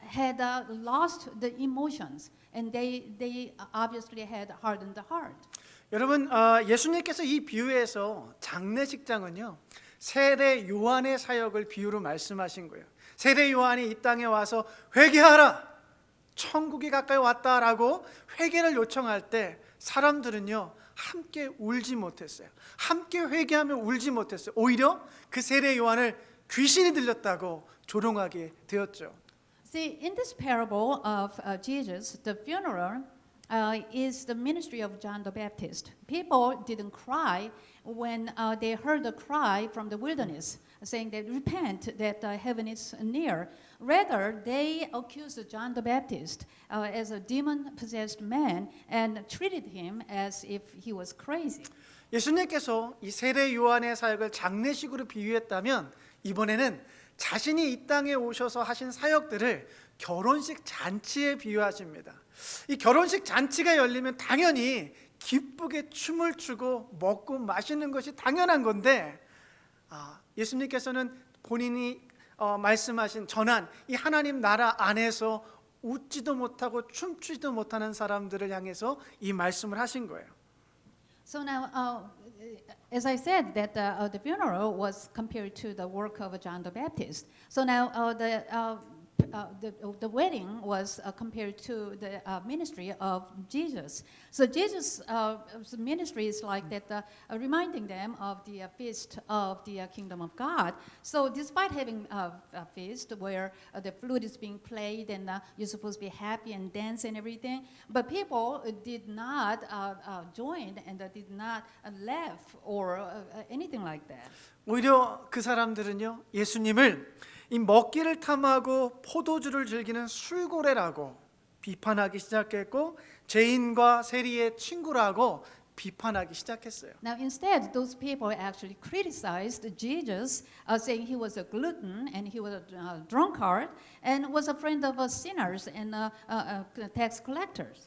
had lost the emotions, and they obviously had hardened the heart. 여러분 예수님께서 이 비유에서 장례식장은요 세례 요한의 사역을 비유로 말씀하신 거예요. 세례 요한이 이 땅에 와서 회개하라, 천국이 가까이 왔다라고 회개를 요청할 때 사람들은요 함께 울지 못했어요. 함께 회개하며 울지 못했어요. 오히려 그 세례 요한을 귀신이 들렸다고 조롱하게 되었죠. See, in this parable of Jesus, the funeral is the ministry of John the Baptist. People didn't cry when they heard the cry from the wilderness, saying that repent, that heaven is near. Rather, they accused John the Baptist as a demon-possessed man and treated him as if he was crazy. 예수님께서 이 세례 요한의 사역을 장례식으로 비유했다면 이번에는 자신이 이 땅에 오셔서 하신 사역들을 결혼식 잔치에 비유하십니다. 이 결혼식 잔치가 열리면 당연히 기쁘게 춤을 추고 먹고 마시는 것이 당연한 건데 예수님께서는 본인이 말씀하신 전한 이 하나님 나라 안에서 웃지도 못하고 춤추지도 못하는 사람들을 향해서 이 말씀을 하신 거예요. So now, as I said, that the funeral was compared to the work of John the Baptist. So now the wedding was compared to the ministry of Jesus. So Jesus' ministry is like that, reminding them of the feast of the kingdom of God. So despite having a feast where the flute is being played and you're supposed to be happy and dance and everything, but people did not join and did not laugh or anything like that. 오히려 그 사람들은요 예수님을 이 먹기를 탐하고 포도주를 즐기는 술고래라고 비판하기 시작했고 죄인과 세리의 친구라고 비판하기 시작했어요. Now instead, those people actually criticized Jesus, saying he was a glutton and he was a drunkard and was a friend of sinners and tax collectors.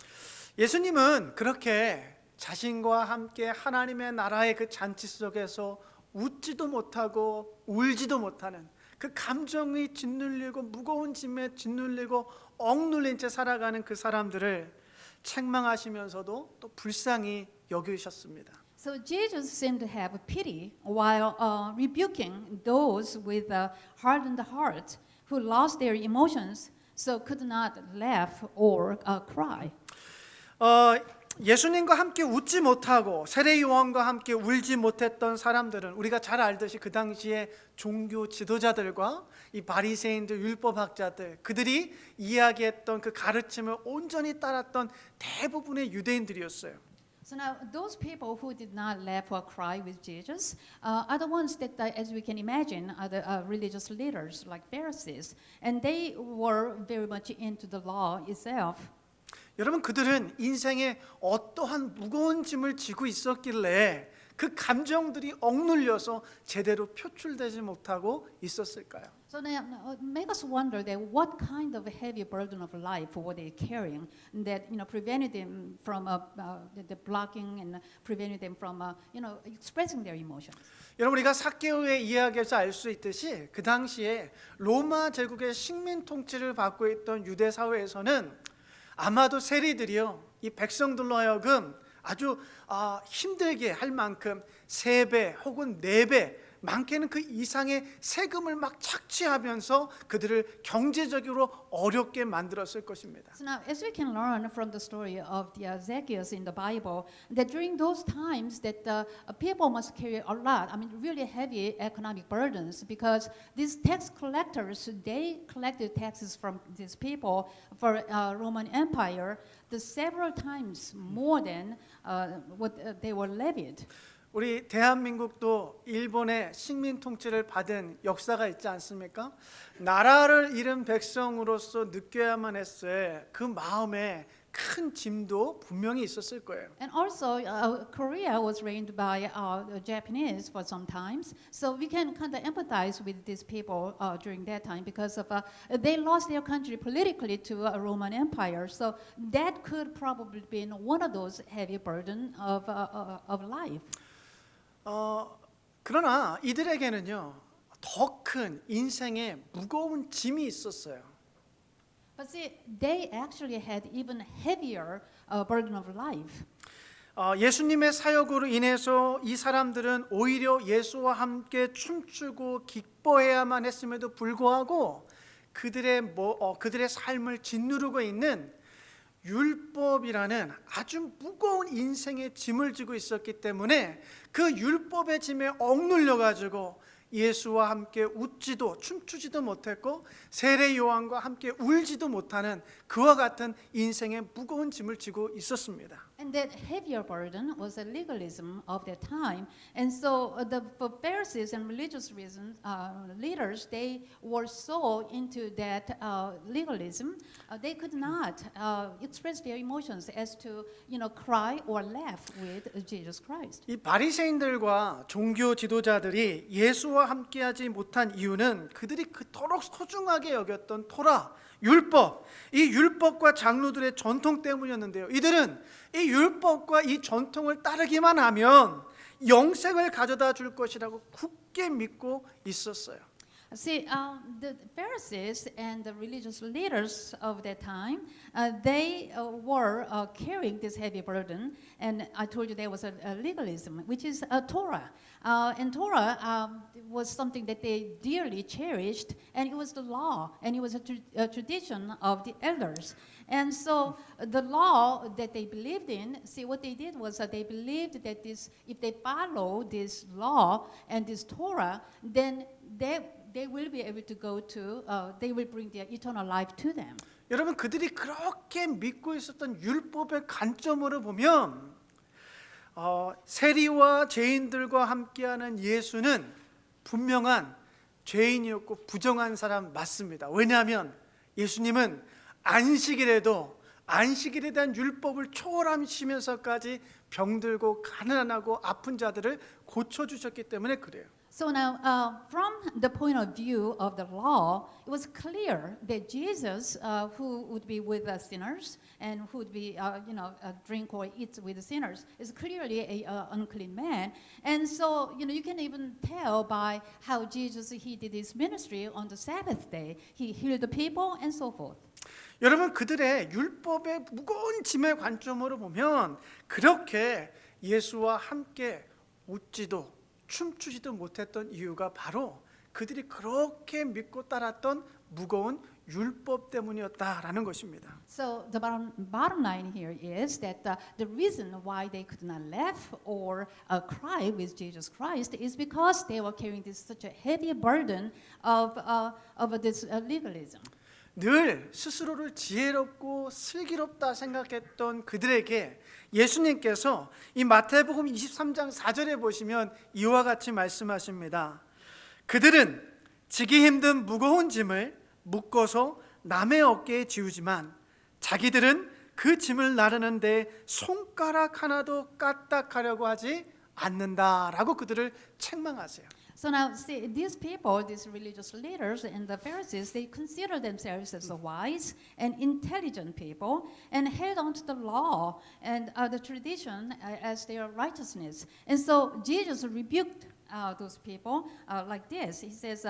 예수님은 그렇게 자신과 함께 하나님의 나라의 그 잔치 속에서 웃지도 못하고 울지도 못하는 그 감정이 짓눌리고 무거운 짐에 짓눌리고 억눌린 채 살아가는 그 사람들을 책망하시면서도 또 불쌍히 여기셨습니다. So Jesus seemed to have pity while rebuking those with hardened hearts who lost their emotions, so could not laugh or cry. 예수님과 함께 웃지 못하고 세례 요한과 함께 울지 못했던 사람들은 우리가 잘 알듯이 그 당시에 종교 지도자들과 이 바리새인들 율법학자들 그들이 이야기했던 그 가르침을 온전히 따랐던 대부분의 유대인들이었어요. So now those people who did not laugh or cry with Jesus are the ones that, as we can imagine, are the religious leaders like Pharisees, and they were very much into the law itself. 여러분 그들은 인생에 어떠한 무거운 짐을 지고 있었길래 그 감정들이 억눌려서 제대로 표출되지 못하고 있었을까요? So now, make us wonder that what kind of heavy burden of life were they carrying that prevented them from the blocking and prevented them from expressing their emotions. 여러분 우리가 삭개오의 이야기에서 알 수 있듯이 그 당시에 로마 제국의 식민 통치를 받고 있던 유대 사회에서는 아마도 세리들이요 이 백성들로 하여금 아주 힘들게 할 만큼 3배 혹은 4배 많게는 그 이상의 세금을 막 착취하면서 그들을 경제적으로 어렵게 만들었을 것입니다. So now, as we can learn from the story of the Zacchaeus in the Bible, that during those times that people must carry a lot, really heavy economic burdens, because these tax collectors, they collected taxes from these people for Roman Empire, the several times more than what they were levied. 우리 대한민국도 일본의 식민 통치를 받은 역사가 있지 않습니까? 나라를 잃은 백성으로서 느껴야만 했을 그 마음에 큰 짐도 분명히 있었을 거예요. And also, Korea was reigned by the Japanese for some times, so we can kind of empathize with these people during that time because of they lost their country politically to a Roman Empire. So that could probably be one of those heavy burden of life. 그러나 이들에게는요 더 큰 인생의 무거운 짐이 있었어요. But see, they actually had even heavier burden of life. 예수님의 사역으로 인해서 이 사람들은 오히려 예수와 함께 춤추고 기뻐해야만 했음에도 불구하고 그들의 삶을 짓누르고 있는 율법이라는 아주 무거운 인생의 짐을 지고 있었기 때문에 그 율법의 짐에 억눌려 가지고 예수와 함께 웃지도 춤추지도 못했고 세례 요한과 함께 울지도 못하는 그와 같은 인생의 무거운 짐을 지고 있었습니다. And that heavier burden was the legalism of that time. And so the Pharisees and religious leaders, they were so into that legalism, they could not express their emotions as to, cry or laugh with Jesus Christ. 이 바리새인들과 종교 지도자들이 예수와 함께하지 못한 이유는 그들이 그토록 소중하게 여겼던 토라, 율법, 이 율법과 장로들의 전통 때문이었는데요. 이들은 이 율법과 이 전통을 따르기만 하면 영생을 가져다 줄 것이라고 굳게 믿고 있었어요. See, the Pharisees and the religious leaders of that time, they were carrying this heavy burden. And I told you there was a legalism, which is a Torah. And Torah was something that they dearly cherished, and it was the law, and it was a tradition of the elders. And so the law that they believed in, see, what they did was that they believed that if they follow this law and this Torah, then they will be able to go to, they will bring their eternal life to them. 여러분 그들이 그렇게 믿고 있었던 율법의 관점으로 보면 세리와 죄인들과 함께하는 예수는 분명한 죄인이었고 부정한 사람 맞습니다. 왜냐하면 예수님은 안식일에도 안식일에 대한 율법을 초월하시면서까지 병들고 가난하고 아픈 자들을 고쳐주셨기 때문에 그래요. So now, from the point of view of the law, it was clear that Jesus, who would be with the sinners and who would be, drink or eat with the sinners, is clearly an unclean man. And so, you can even tell by how Jesus, he did his ministry on the Sabbath day. He healed the people and so forth. 여러분 그들의 율법의 무거운 짐의 관점으로 보면 그렇게 예수와 함께 웃지도 춤추지도 못했던 이유가 바로 그들이 그렇게 믿고 따랐던 무거운 율법 때문이었다라는 것입니다. So the bottom line here is that the reason why they could not laugh or cry with Jesus Christ is because they were carrying such a heavy burden of this legalism. 늘 스스로를 지혜롭고 슬기롭다 생각했던 그들에게 예수님께서 이 마태복음 23장 4절에 보시면 이와 같이 말씀하십니다. 그들은 지기 힘든 무거운 짐을 묶어서 남의 어깨에 지우지만 자기들은 그 짐을 나르는데 손가락 하나도 까딱하려고 하지 않는다라고 그들을 책망하세요. So now, see, these people, these religious leaders and the Pharisees, they consider themselves as wise and intelligent people and held on to the law and the tradition as their righteousness. And so Jesus rebuked those people like this. He says,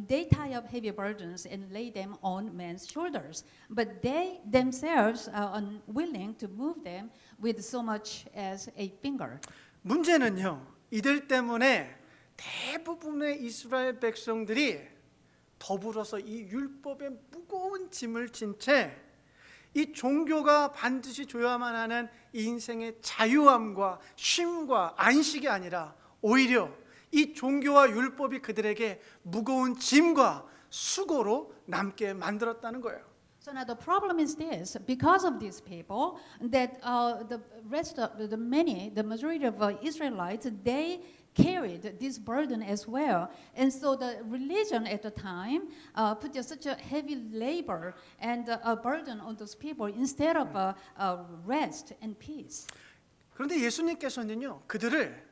they tie up heavy burdens and lay them on men's shoulders, but they themselves are unwilling to move them with so much as a finger. 문제는요, 이들 때문에 대부분의 이스라엘 백성들이 더불어서 이 율법의 무거운 짐을 진 채 이 종교가 반드시 줘야만 하는 이 인생의 자유함과 쉼과 안식이 아니라 오히려 이 종교와 율법이 그들에게 무거운 짐과 수고로 남게 만들었다는 거예요. So now the problem is this: because of these people, that the rest of the majority of Israelites, they carried this burden as well, and so the religion at the time put such a heavy labor and a burden on those people instead of rest and peace. 그런데 예수님께서는요, 그들을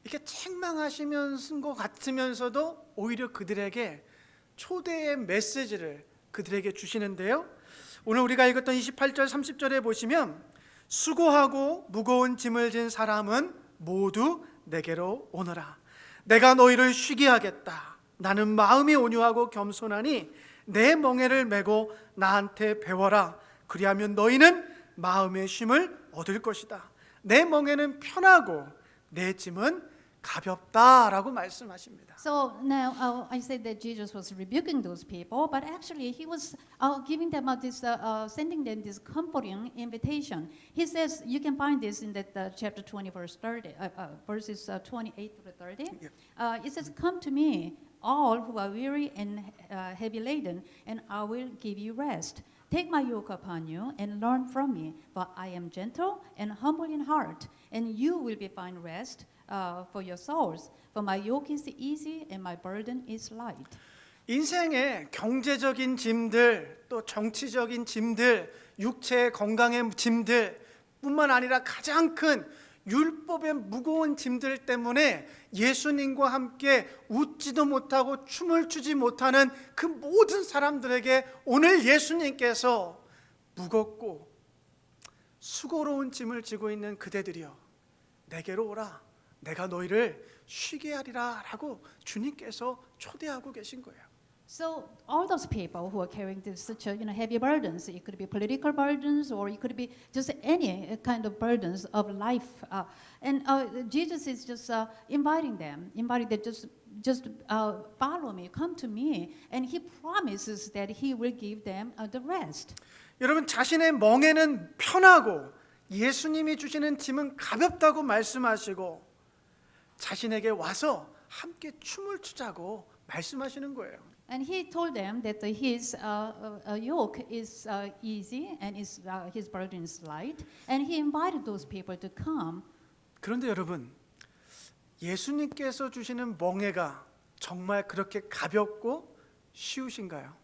이렇게 책망하시면서 것 같으면서도 오히려 그들에게 초대의 메시지를 그들에게 주시는데요. 오늘 우리가 읽었던 28절 30절에 보시면 수고하고 무거운 짐을 진 사람은 모두 내게로 오너라. 내가 너희를 쉬게 하겠다. 나는 마음이 온유하고 겸손하니 내 멍에를 메고 나한테 배워라. 그리하면 너희는 마음의 쉼을 얻을 것이다. 내 멍에는 편하고 내 짐은 가볍다라고 말씀하십니다. So now I said that Jesus was rebuking those people, but actually he was giving them sending them this comforting invitation. He says, you can find this in that chapter 20, verses 28 through 30. It says, "Come to me, all who are weary and heavy laden, and I will give you rest. Take my yoke upon you and learn from me, for I am gentle and humble in heart, and you will find rest for your souls. For my yoke is easy and my burden is light." 인생의 경제적인 짐들, 또 정치적인 짐들, 육체의 건강의 짐들 뿐만 아니라 가장 큰 율법의 무거운 짐들 때문에 예수님과 함께 웃지도 못하고 춤을 추지 못하는 그 모든 사람들에게 오늘 예수님께서 무겁고 수고로운 짐을 지고 있는 그대들이여, 내게로 오라. 내가 너희를 쉬게 하리라 라고 주님께서 초대하고 계신 거예요. So all those people who are carrying such heavy burdens, it could be political burdens or it could be just any kind of burdens of life, and Jesus is just inviting them just follow me, come to me, and he promises that he will give them the rest. 여러분, 자신의 멍에는 편하고 예수님이 주시는 짐은 가볍다고 말씀하시고 자신에게 와서 함께 춤을 추자고 말씀하시는 거예요. And he told them that his yoke is easy and his burden is light, and he invited those people to come. 그런데 여러분, 예수님께서 주시는 멍에가 정말 그렇게 가볍고 쉬우신가요?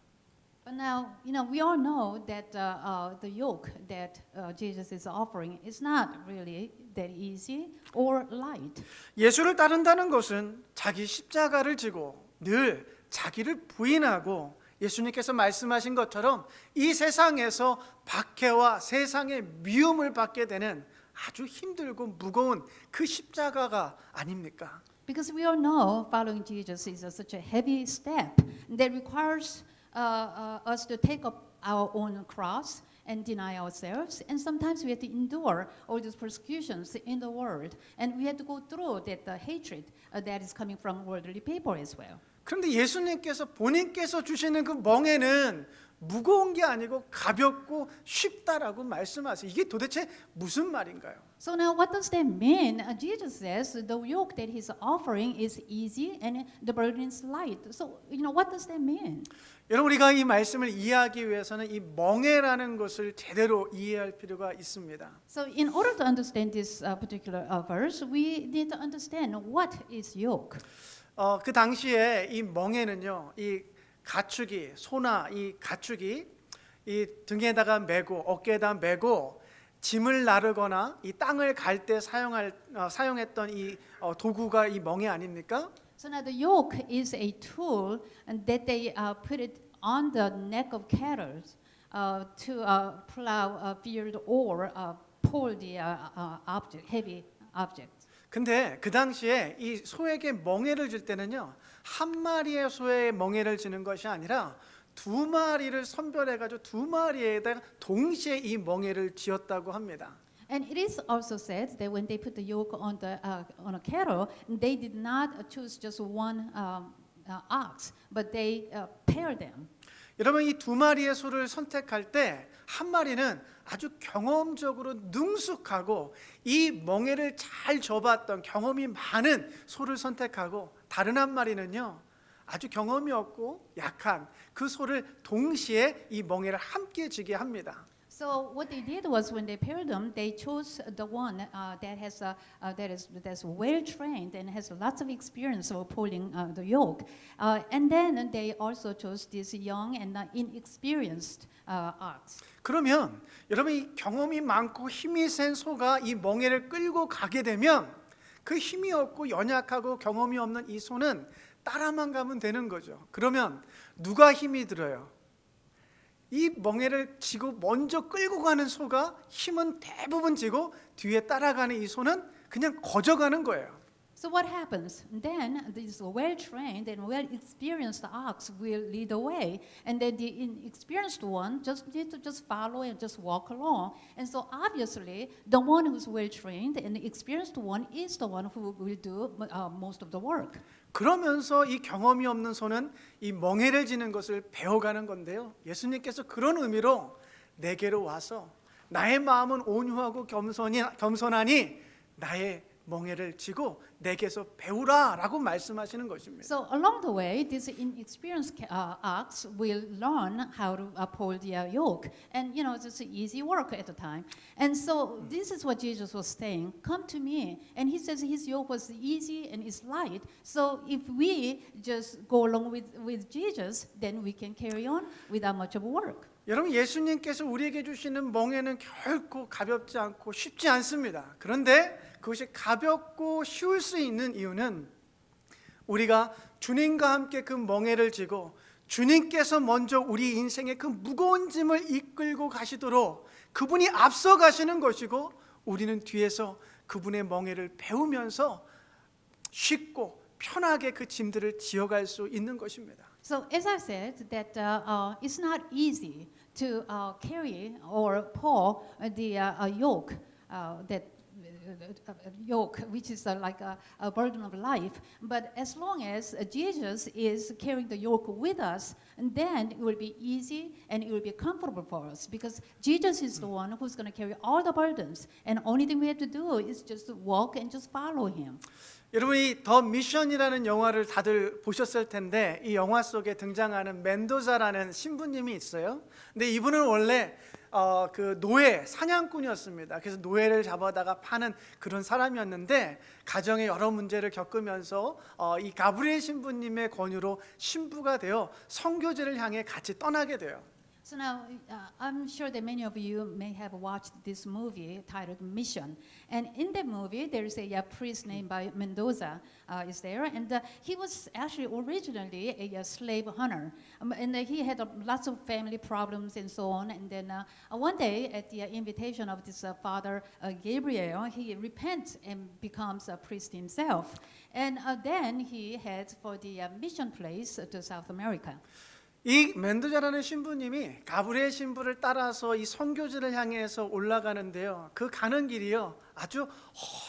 But now, we all know that the yoke that Jesus is offering is not really that easy or light. 예수를 따른다는 것은 자기 십자가를 지고 늘 자기를 부인하고 예수님께서 말씀하신 것처럼 이 세상에서 박해와 세상의 미움을 받게 되는 아주 힘들고 무거운 그 십자가가 아닙니까? Because we all know following Jesus is such a heavy step that requires us to take up our own cross and deny ourselves, and sometimes we have to endure all these persecutions in the world, and we have to go through that hatred that is coming from worldly people as well. 그런데 예수님께서 본인께서 주시는 그 멍에는 무거운 게 아니고 가볍고 쉽다라고 말씀하세요. 이게 도대체 무슨 말인가요? So now what does that mean? Jesus says the yoke that he's offering is easy and the burden is light. So, what does that mean? 여러분, 우리가 이 말씀을 이해하기 위해서는 이 멍에라는 것을 제대로 이해할 필요가 있습니다. So in order to understand this particular verse, we need to understand what is yoke. 그 당시에 이 멍에는요, 이 가축이, 소나 이 가축이 이 등에다가 메고 어깨에다 메고 짐을 나르거나 이 땅을 갈 때 사용했던 이 도구가 이 멍에 아닙니까? So now the yoke is a tool and that they put it on the neck of cattle to plow a field or pull the heavy objects. 근데 그 당시에 이 소에게 멍에를 줄 때는요, 한 마리의 소에 멍에를 주는 것이 아니라 두 마리를 선별해가지고 두 마리에다가 동시에 이 멍에를 쥐었다고 합니다. And it is also said that when they put the yoke on a cattle, they did not choose just one ox, but they paired them. 여러분 이 두 마리의 소를 선택할 때 한 마리는 아주 경험적으로 능숙하고 이 멍에를 잘 접었던 경험이 많은 소를 선택하고 다른 한 마리는요 아주 경험이 없고 약한 그 소를 동시에 이 멍에를 함께 쥐게 합니다. So what they did was when they paired them, they chose the one that's well trained and has lots of experience of pulling the yoke, and then they also chose this young and inexperienced ox. 그러면 여러분 이 경험이 많고 힘이 센 소가 이 멍에를 끌고 가게 되면 그 힘이 없고 연약하고 경험이 없는 이 소는 따라만 가면 되는 거죠. 그러면 누가 힘이 들어요? 이 멍에를 쥐고 먼저 끌고 가는 소가 힘은 대부분 지고 뒤에 따라가는 이 소는 그냥 거저가는 거예요. So what happens? Then this well-trained and well-experienced ox will lead the way, and then the inexperienced one just need to just follow and just walk along. And so obviously, the one who's well-trained and the experienced one is the one who will do most of the work. 그러면서 이 경험이 없는 소는 이 멍에를 지는 것을 배워가는 건데요. 예수님께서 그런 의미로 내게로 와서 나의 마음은 온유하고 겸손하니 나의 멍에를 지고 내게서 배우라라고 말씀하시는 것입니다. So along the way, this inexperienced ox will learn how to pull the yoke, and you know it's easy work at the time. And so this is what Jesus was saying: "Come to me." And he says his yoke was easy and is light. So if we just go along with Jesus, then we can carry on without much of work. 여러분 예수님께서 우리에게 주시는 멍에는 결코 가볍지 않고 쉽지 않습니다. 그런데 그것이 가볍고 쉬울 수 있는 이유는 우리가 주님과 함께 그 멍에를 지고 주님께서 먼저 우리 인생의 그 무거운 짐을 이끌고 가시도록 그분이 앞서 가시는 것이고 우리는 뒤에서 그분의 멍에를 배우면서 쉽고 편하게 그 짐들을 지어갈 수 있는 것입니다. So as I said, that it's not easy to carry or pull the yoke yoke, which is like a burden of life. But as long as Jesus is carrying the yoke with us, and then it will be easy and it will be comfortable for us because Jesus is the one who's going to carry all the burdens. And only thing we have to do is just walk and just follow him. 여러분이 더 미션이라는 영화를 다들 보셨을 텐데 이 영화 속에 등장하는 멘도자라는 신부님이 있어요. 근데 이분은 원래 그 노예 사냥꾼이었습니다. 그래서 노예를 잡아다가 파는 그런 사람이었는데 가정에 여러 문제를 겪으면서 이 가브리엘 신부님의 권유로 신부가 되어 선교지를 향해 같이 떠나게 돼요. So now, I'm sure that many of you may have watched this movie titled Mission. And in that movie, there's a priest named by Mendoza is there. And he was actually originally a slave hunter. And he had lots of family problems and so on. And then one day, at the invitation of this Father Gabriel, he repents and becomes a priest himself. And then he heads for the mission place to South America. 이 멘도자라는 신부님이 가브리엘 신부를 따라서 이 선교지를 향해서 올라가는데요. 그 가는 길이요 아주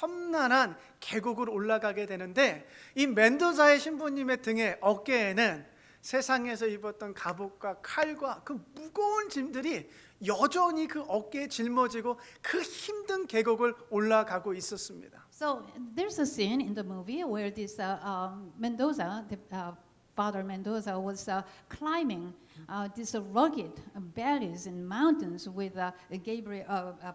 험난한 계곡을 올라가게 되는데 이 멘도자의 신부님의 등에 어깨에는 세상에서 입었던 갑옷과 칼과 그 무거운 짐들이 여전히 그 어깨에 짊어지고 그 힘든 계곡을 올라가고 있었습니다. So there's a scene in the movie where this Mendoza, Father Mendoza was climbing these rugged valleys and mountains with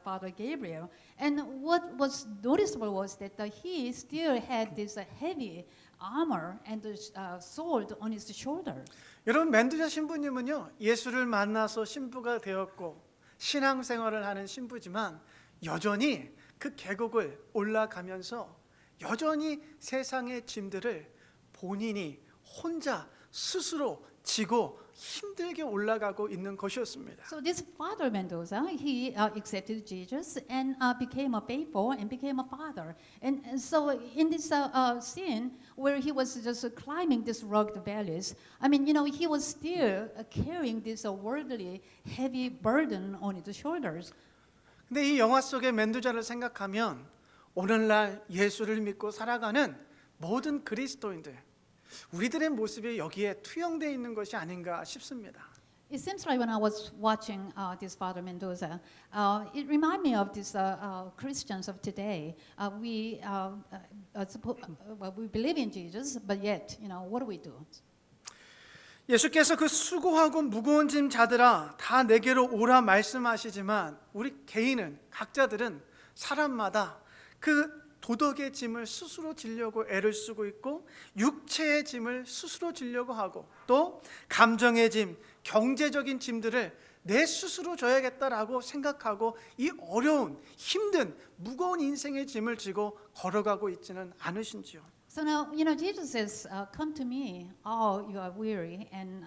Father Gabriel. And what was noticeable was that he still had this heavy armor and the sword on his shoulder. 여러분 멘도자 신부님은요 예수를 만나서 신부가 되었고 신앙생활을 하는 신부지만 여전히 그 계곡을 올라가면서 여전히 세상의 짐들을 본인이 혼자 스스로 지고 힘들게 올라가고 있는 것이었습니다. So this Father Mendoza, he accepted Jesus and became a faithful and became a father. And so in this scene where he was just climbing these rugged valleys, I mean, he was still carrying this worldly heavy burden on his shoulders. 근데 이 영화 속의 멘도자를 생각하면 오늘날 예수를 믿고 살아가는 모든 그리스도인들, 우리들의 모습이 여기에 투영되어 있는 것이 아닌가 싶습니다. It seems like when I was watching this Father Mendoza, it reminded me of these Christians of today. We believe in Jesus, but yet, what do we do? 예수께서 그 수고하고 무거운 짐 자들아 다 내게로 오라 말씀하시지만 우리 개인은 각자들은 사람마다 그 도덕의 짐을 스스로 지려고 애를 쓰고 있고 육체의 짐을 스스로 지려고 하고 또 감정의 짐, 경제적인 짐들을 내 스스로 져야겠다라고 생각하고 이 어려운 힘든 무거운 인생의 짐을 지고 걸어가고 있지는 않으신지요? So now, Jesus says, come to me, all you are weary and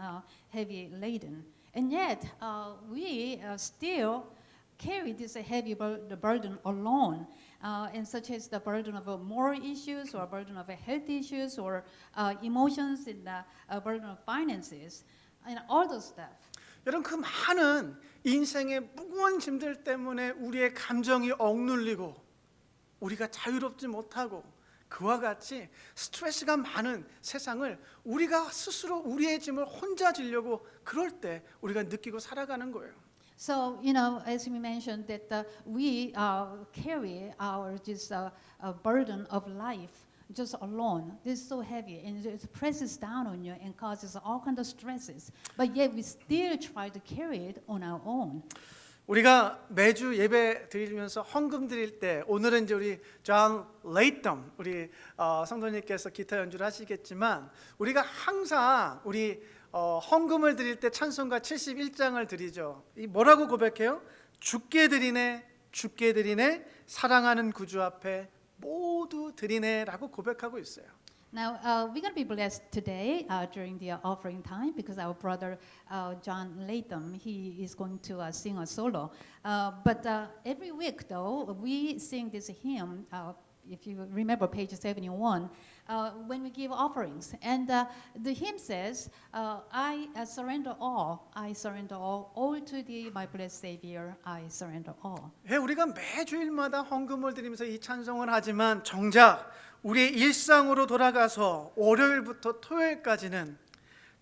heavy laden. And yet, we still carry this heavy burden alone, and such as the burden of moral issues or burden of health issues or emotions and the burden of finances and all those stuff. 여러분 그 많은 인생의 무거운 짐들 때문에 우리의 감정이 억눌리고 우리가 자유롭지 못하고 그와 같이 스트레스가 많은 세상을 우리가 스스로 우리의 짐을 혼자 지려고 그럴 때 우리가 느끼고 살아가는 거예요. So, as we mentioned that we carry our this burden of life just alone. This is so heavy and it presses down on you and causes all kinds of stresses. But yet we still try to carry it on our own. 우리가 매주 예배 드리면서 헌금 드릴 때 오늘은 이제 우리 존 레이텀 우리 성도님께서 기타 연주를 하시겠지만 우리가 항상 우리 헌금을 드릴 때 찬송가 71장을 드리죠. 이 뭐라고 고백해요? 주께 드리네 주께 드리네 사랑하는 구주 앞에 모두 드리네라고 고백하고 있어요. Now, we're going to be blessed today during the offering time because our brother John Latham, he is going to sing a solo. But every week, though, we sing this hymn, if you remember page 71, when we give offerings. And the hymn says, I surrender all to thee, my blessed Savior, I surrender all. 예, 우리가 매주일마다 헌금을 드리면서 이 찬송을 하지만 정작 우리의 일상으로 돌아가서 월요일부터 토요일까지는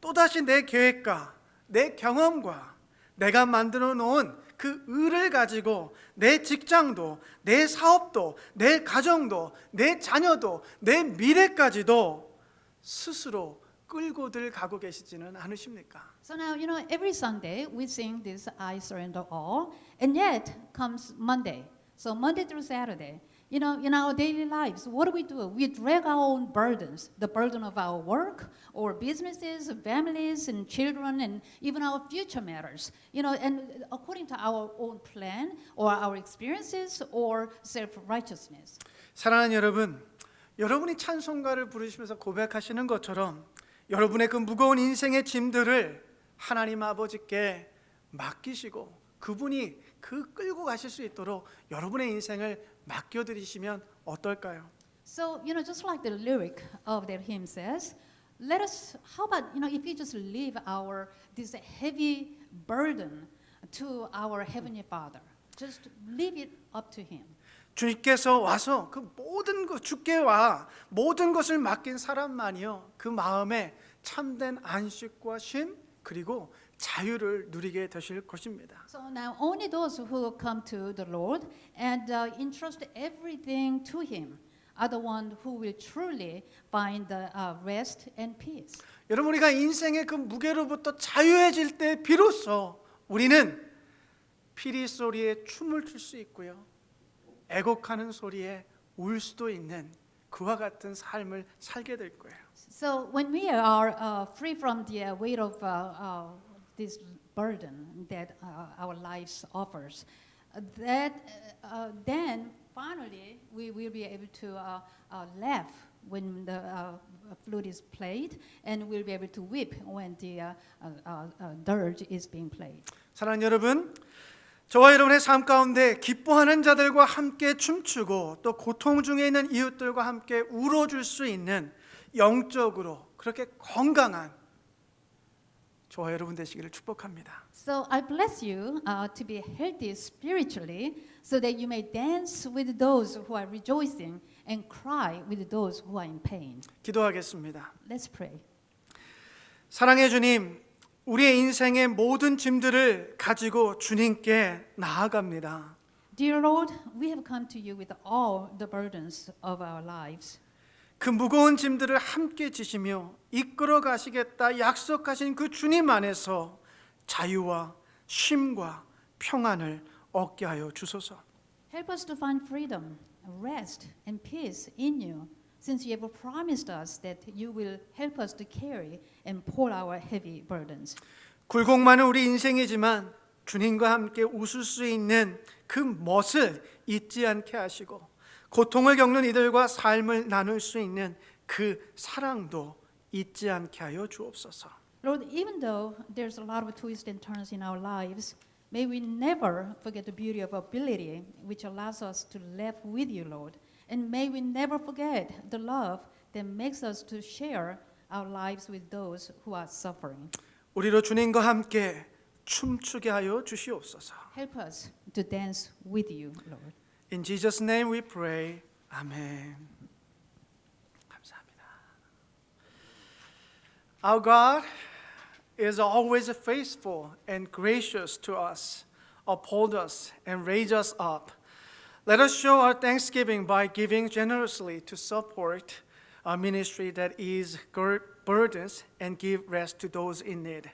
또다시 내 계획과 내 경험과 내가 만들어 놓은 그 의를 가지고 내 직장도, 내 사업도, 내 가정도, 내 자녀도, 내 미래까지도 스스로 끌고들 가고 계시지는 않으십니까? So now, every Sunday we sing this I surrender all, and yet comes Monday. So Monday through Saturday, in our daily lives, what do? We drag our own burdens, the burden of our work, or businesses, families, and children, and even our future matters, and according to our own plan, or our experiences, or self-righteousness. 사랑하는 여러분, 여러분이 찬송가를 부르시면서 고백하시는 것처럼 여러분의 그 무거운 인생의 짐들을 하나님 아버지께 맡기시고 그분이 그 끌고 가실 수 있도록 여러분의 인생을 맡겨드리시면 어떨까요? So, just like the lyric of that hymn says, how about, if we just leave this heavy burden to our Heavenly Father? Just leave it up to Him. 주님께서 와서 그 모든 것 주께 와 모든 것을 맡긴 사람만이요 그 마음에 참된 안식과 쉼 그리고 자유를 누리게 되실 것입니다. So now only those who come to the Lord and entrust everything to Him are the ones who will truly find the rest and peace. 여러분 우리가 인생의 그 무게로부터 자유해질 때 비로소 우리는 피리 소리에 춤을 출 수 있고요. 애곡하는 소리에 울 수도 있는 그와 같은 삶을 살게 될 거예요. So when we are free from the weight of this burden that our lives offers, then finally we will be able to laugh when the flute is played, and we'll be able to weep when the dirge is being played. 사랑하는 여러분, 저와 여러분의 삶 가운데 기뻐하는 자들과 함께 춤추고 또 고통 중에 있는 이웃들과 함께 울어줄 수 있는 영적으로 그렇게 건강한 저와 여러분 되시기를 축복합니다. So I bless you to be healthy spiritually, so that you may dance with those who are rejoicing and cry with those who are in pain. 기도하겠습니다. Let's pray. 사랑의 주님, 우리의 인생의 모든 짐들을 가지고 주님께 나아갑니다. Dear Lord, we have come to you with all the burdens of our lives. 그 무거운 짐들을 함께 지시며 이끌어 가시겠다 약속하신 그 주님 안에서 자유와 쉼과 평안을 얻게 하여 주소서. Help us to find freedom, rest, and peace in you, since you have promised us that you will help us to carry and pull our heavy burdens. 굴곡 많은 우리 인생이지만 주님과 함께 웃을 수 있는 그 멋을 잊지 않게 하시고 고통을 겪는 이들과 삶을 나눌 수 있는 그 사랑도 잊지 않게 하여 주옵소서. Lord, even though there's a lot of twists and turns in our lives, may we never forget the beauty of ability which allows us to laugh with you, Lord. And may we never forget the love that makes us to share our lives with those who are suffering. 우리로 주님과 함께 춤추게 하여 주시옵소서. Help us to dance with you, Lord. In Jesus' name we pray. 아멘. 감사합니다. Our God is always faithful and gracious to us, uphold us and raise us up. Let us show our thanksgiving by giving generously to support a ministry that ease burdens and give rest to those in need.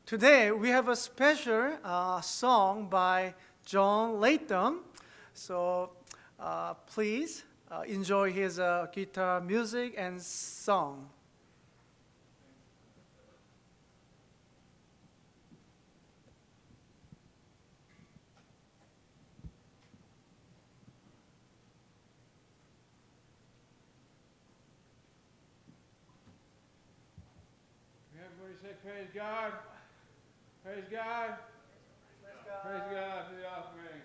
Today we have a special song by John Latham. So please enjoy his guitar music and song. Everybody say praise God. Praise God. Praise God for the offering.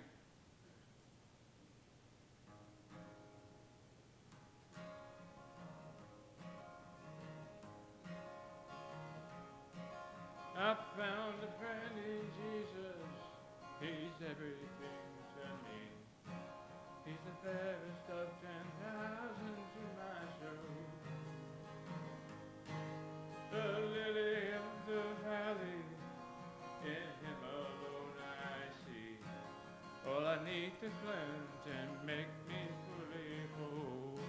I found a friend in Jesus. He's everything to me. He's the fairest of 10,000 to my soul. The lily of the valley, in Him alone I see all I need to cleanse and make me fully whole.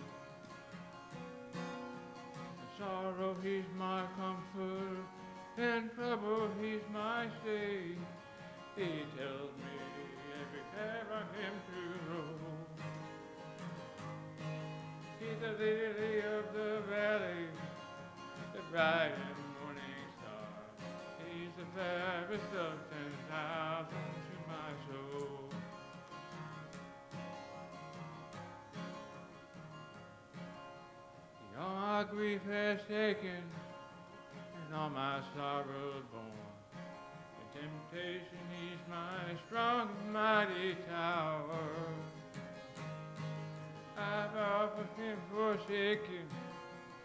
In sorrow He's my comfort, in trouble He's my stay. He tells me every care on Him to roll. He's the lily of the valley, the bright and morning star. He's the fairest of 10,000 to my soul. All my grief has taken, and all my sorrows borne. In temptation He's my strong and mighty tower. I've often Him forsaken,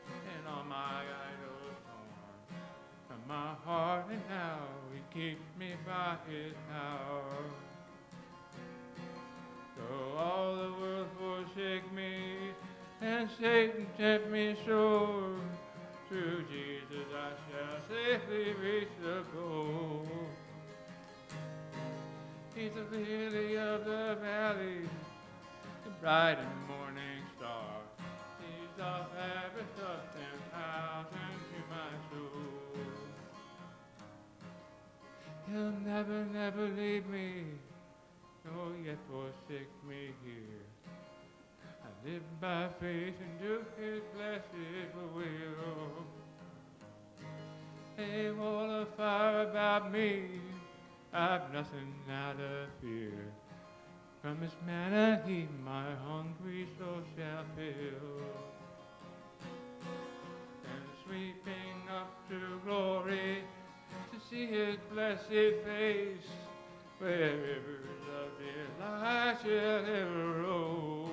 and all my idols torn from my heart, and now He keeps me by His power. Though all the world forsake me, and Satan tempt me sore, through Jesus I shall safely reach the goal. He's the lily of the valley, the bright and morning star. He's the fairest of 10,000 to my soul. He'll never, never leave me, nor yet forsake me here. I live by faith and do His blessed will. A wall of fire about me, I've nothing now to fear. From his manna he my hungry soul shall fill. And sweeping up to glory to see his blessed face, where rivers of delight shall ever roll.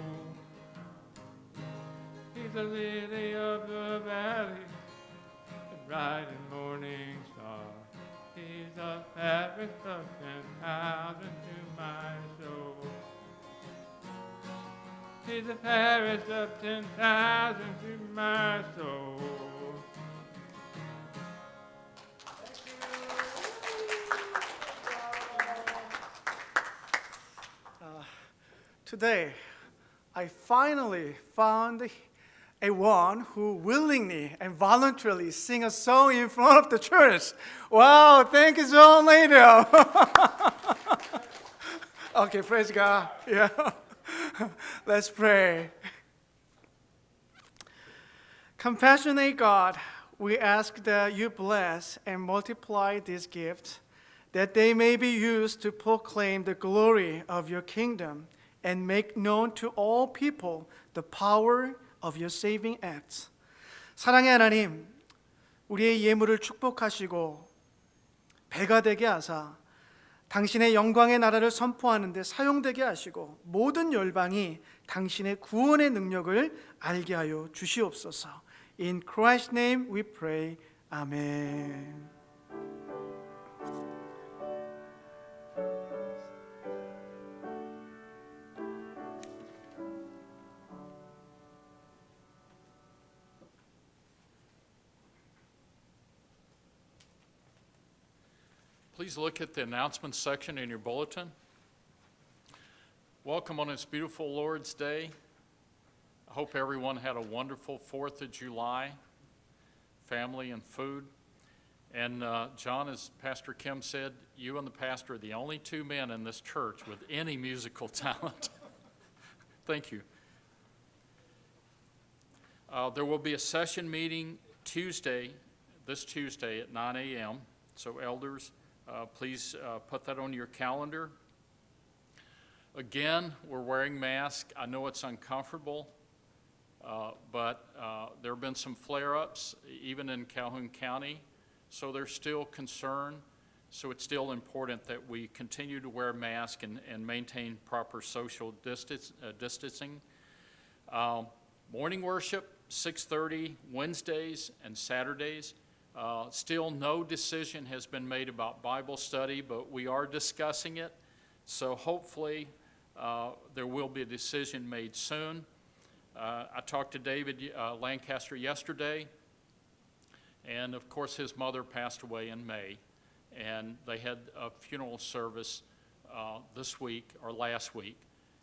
He's the lily of the valley, the bright and morning star. He's the fairest of 10,000 to my soul. He's the fairest of 10,000 to my soul. Today, I finally found a one who willingly and voluntarily sing a song in front of the church. Wow, thank you, John Later. Okay, praise God. Yeah. Let's pray. Compassionate God, we ask that you bless and multiply these gifts, that they may be used to proclaim the glory of your kingdom and make known to all people the power of your saving acts. 사랑의 하나님, 우리의 예물을 축복하시고 배가 되게 하사 당신의 영광의 나라를 선포하는 데 사용되게 하시고 모든 열방이 당신의 구원의 능력을 알게 하여 주시옵소서. In Christ's name we pray. Amen. Please look at the announcements section in your bulletin. Welcome on this beautiful Lord's Day. I hope everyone had a wonderful 4th of July, family and food. And John, as Pastor Kim said, you and the pastor are the only two men in this church with any musical talent. Thank you. There will be a session meeting this Tuesday at 9 a.m. So elders, please put that on your calendar. Again, we're wearing masks. I know it's uncomfortable, but there have been some flare-ups, even in Calhoun County, so there's still concern. So it's still important that we continue to wear masks and maintain proper social distancing. Morning worship, 6:30, Wednesdays and Saturdays. Still no decision has been made about Bible study, but we are discussing it. So hopefully there will be a decision made soon. I talked to David Lancaster yesterday, and of course his mother passed away in May, and they had a funeral service this week or last week,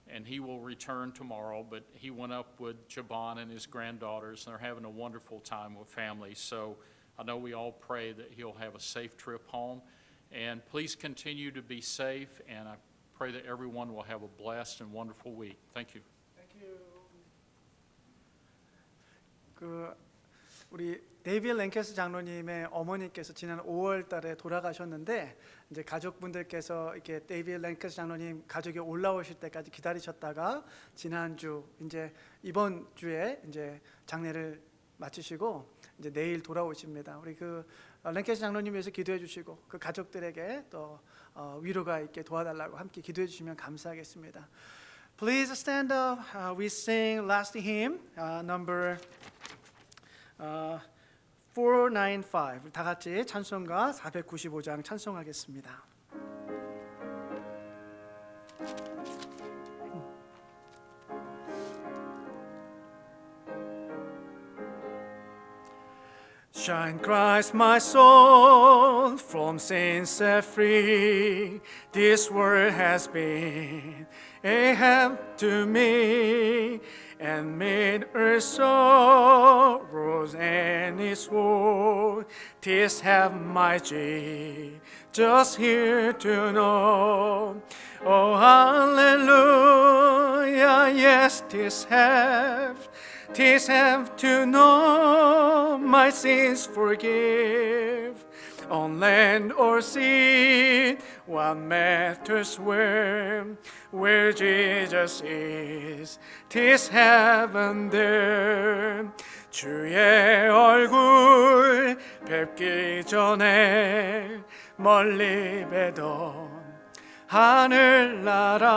and he will return tomorrow, but he went up with Jaban and his granddaughters, and they're having a wonderful time with family. So I know we all pray that he'll have a safe trip home. And please continue to be safe, and I pray that everyone will have a blessed and wonderful week. Thank you. Thank you. 우리 데이비드 랭캐스 장로님의 어머니께서 지난 5월 달에 돌아가셨는데 이제 가족분들께서 이렇게 데이비드 랭캐스 장로님 가족이 올라오실 때까지 기다리셨다가 지난주 이제 이번 주에 이제 장례를 마치시고 이제 내일 돌아오십니다. 우리 그 랭캐스 장로님 위해서 기도해 주시고 그 가족들에게 또 위로가 있게 도와달라고 함께 기도해 주시면 감사하겠습니다. Please stand up. We sing last hymn number 495. 다 같이 찬송가 495장 찬송하겠습니다. Shine Christ my soul, from sin set free. This world has been a help to me, and made earth sorrows and its woe. 'Tis have my Jesus here to know. Oh, hallelujah, yes, 'tis have to know my sins forgive. on land or sea. What matters where Jesus is, 'tis heaven there. 주의 얼굴 뵙기 전에 멀리 뵈던 하늘나라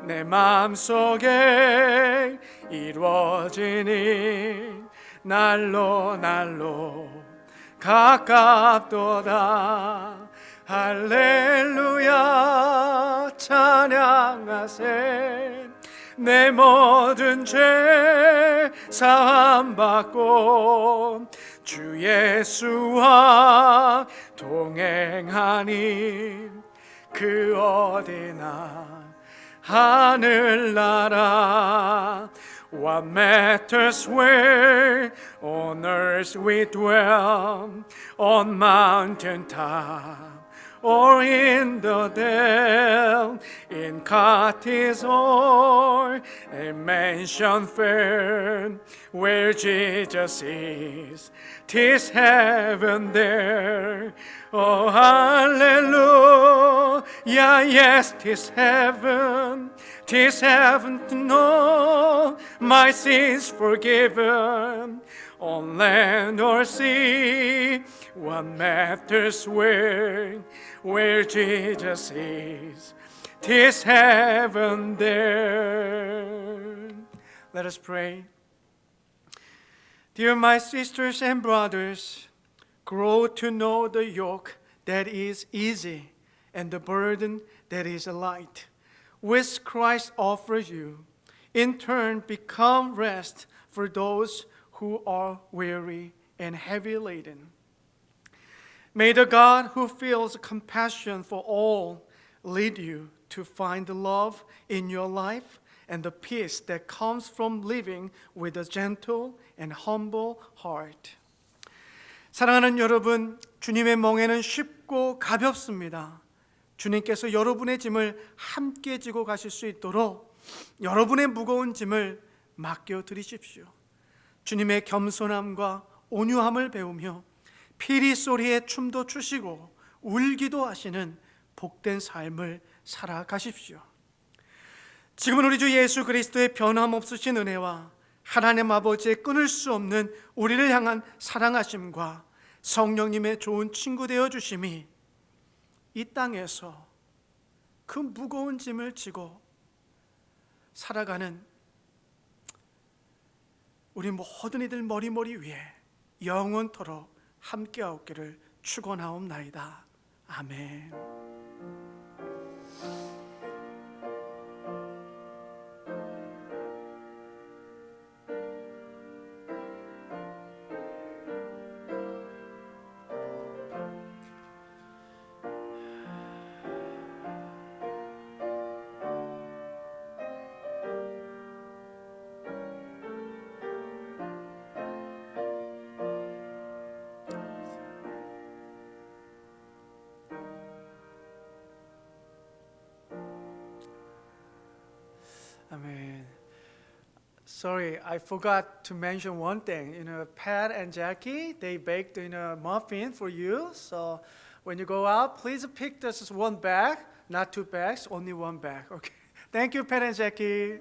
내 마음속에 이루어지니 날로 가깝도다. 할렐루야 찬양하세. 내 모든 죄 사함받고 주 예수와 동행하니 그 어디나 하늘나라. What matters where on earth we dwell, on mountain top or in the dale, in cottage or a mansion fair, where Jesus is, 'tis heaven there. Oh, hallelujah, yes, 'tis heaven to know my sins forgiven. On land or sea, what matters where Jesus is, 'tis heaven there. Let us pray. Dear my sisters and brothers, grow to know the yoke that is easy and the burden that is light, which Christ offers you. In turn, become rest for those who are weary and heavy laden. May the God who feels compassion for all lead you to find love in your life and the peace that comes from living with a gentle and humble heart. 사랑하는 여러분, 주님의 멍에는 쉽고 가볍습니다. 주님께서 여러분의 짐을 함께 지고 가실 수 있도록 여러분의 무거운 짐을 맡겨 드리십시오. 주님의 겸손함과 온유함을 배우며 피리 소리에 춤도 추시고 울기도 하시는 복된 삶을 살아가십시오. 지금은 우리 주 예수 그리스도의 변함없으신 은혜와 하나님 아버지의 끊을 수 없는 우리를 향한 사랑하심과 성령님의 좋은 친구 되어 주심이 이 땅에서 그 무거운 짐을 지고 살아가는 우리 모든 이들 머리 위에 영원토록 함께하옵기를 축원하옵나이다. 아멘. Amen. Sorry, I forgot to mention one thing. Pat and Jackie, they baked muffin for you. So when you go out, please pick just one bag, not two bags, only one bag. Okay. Thank you, Pat and Jackie.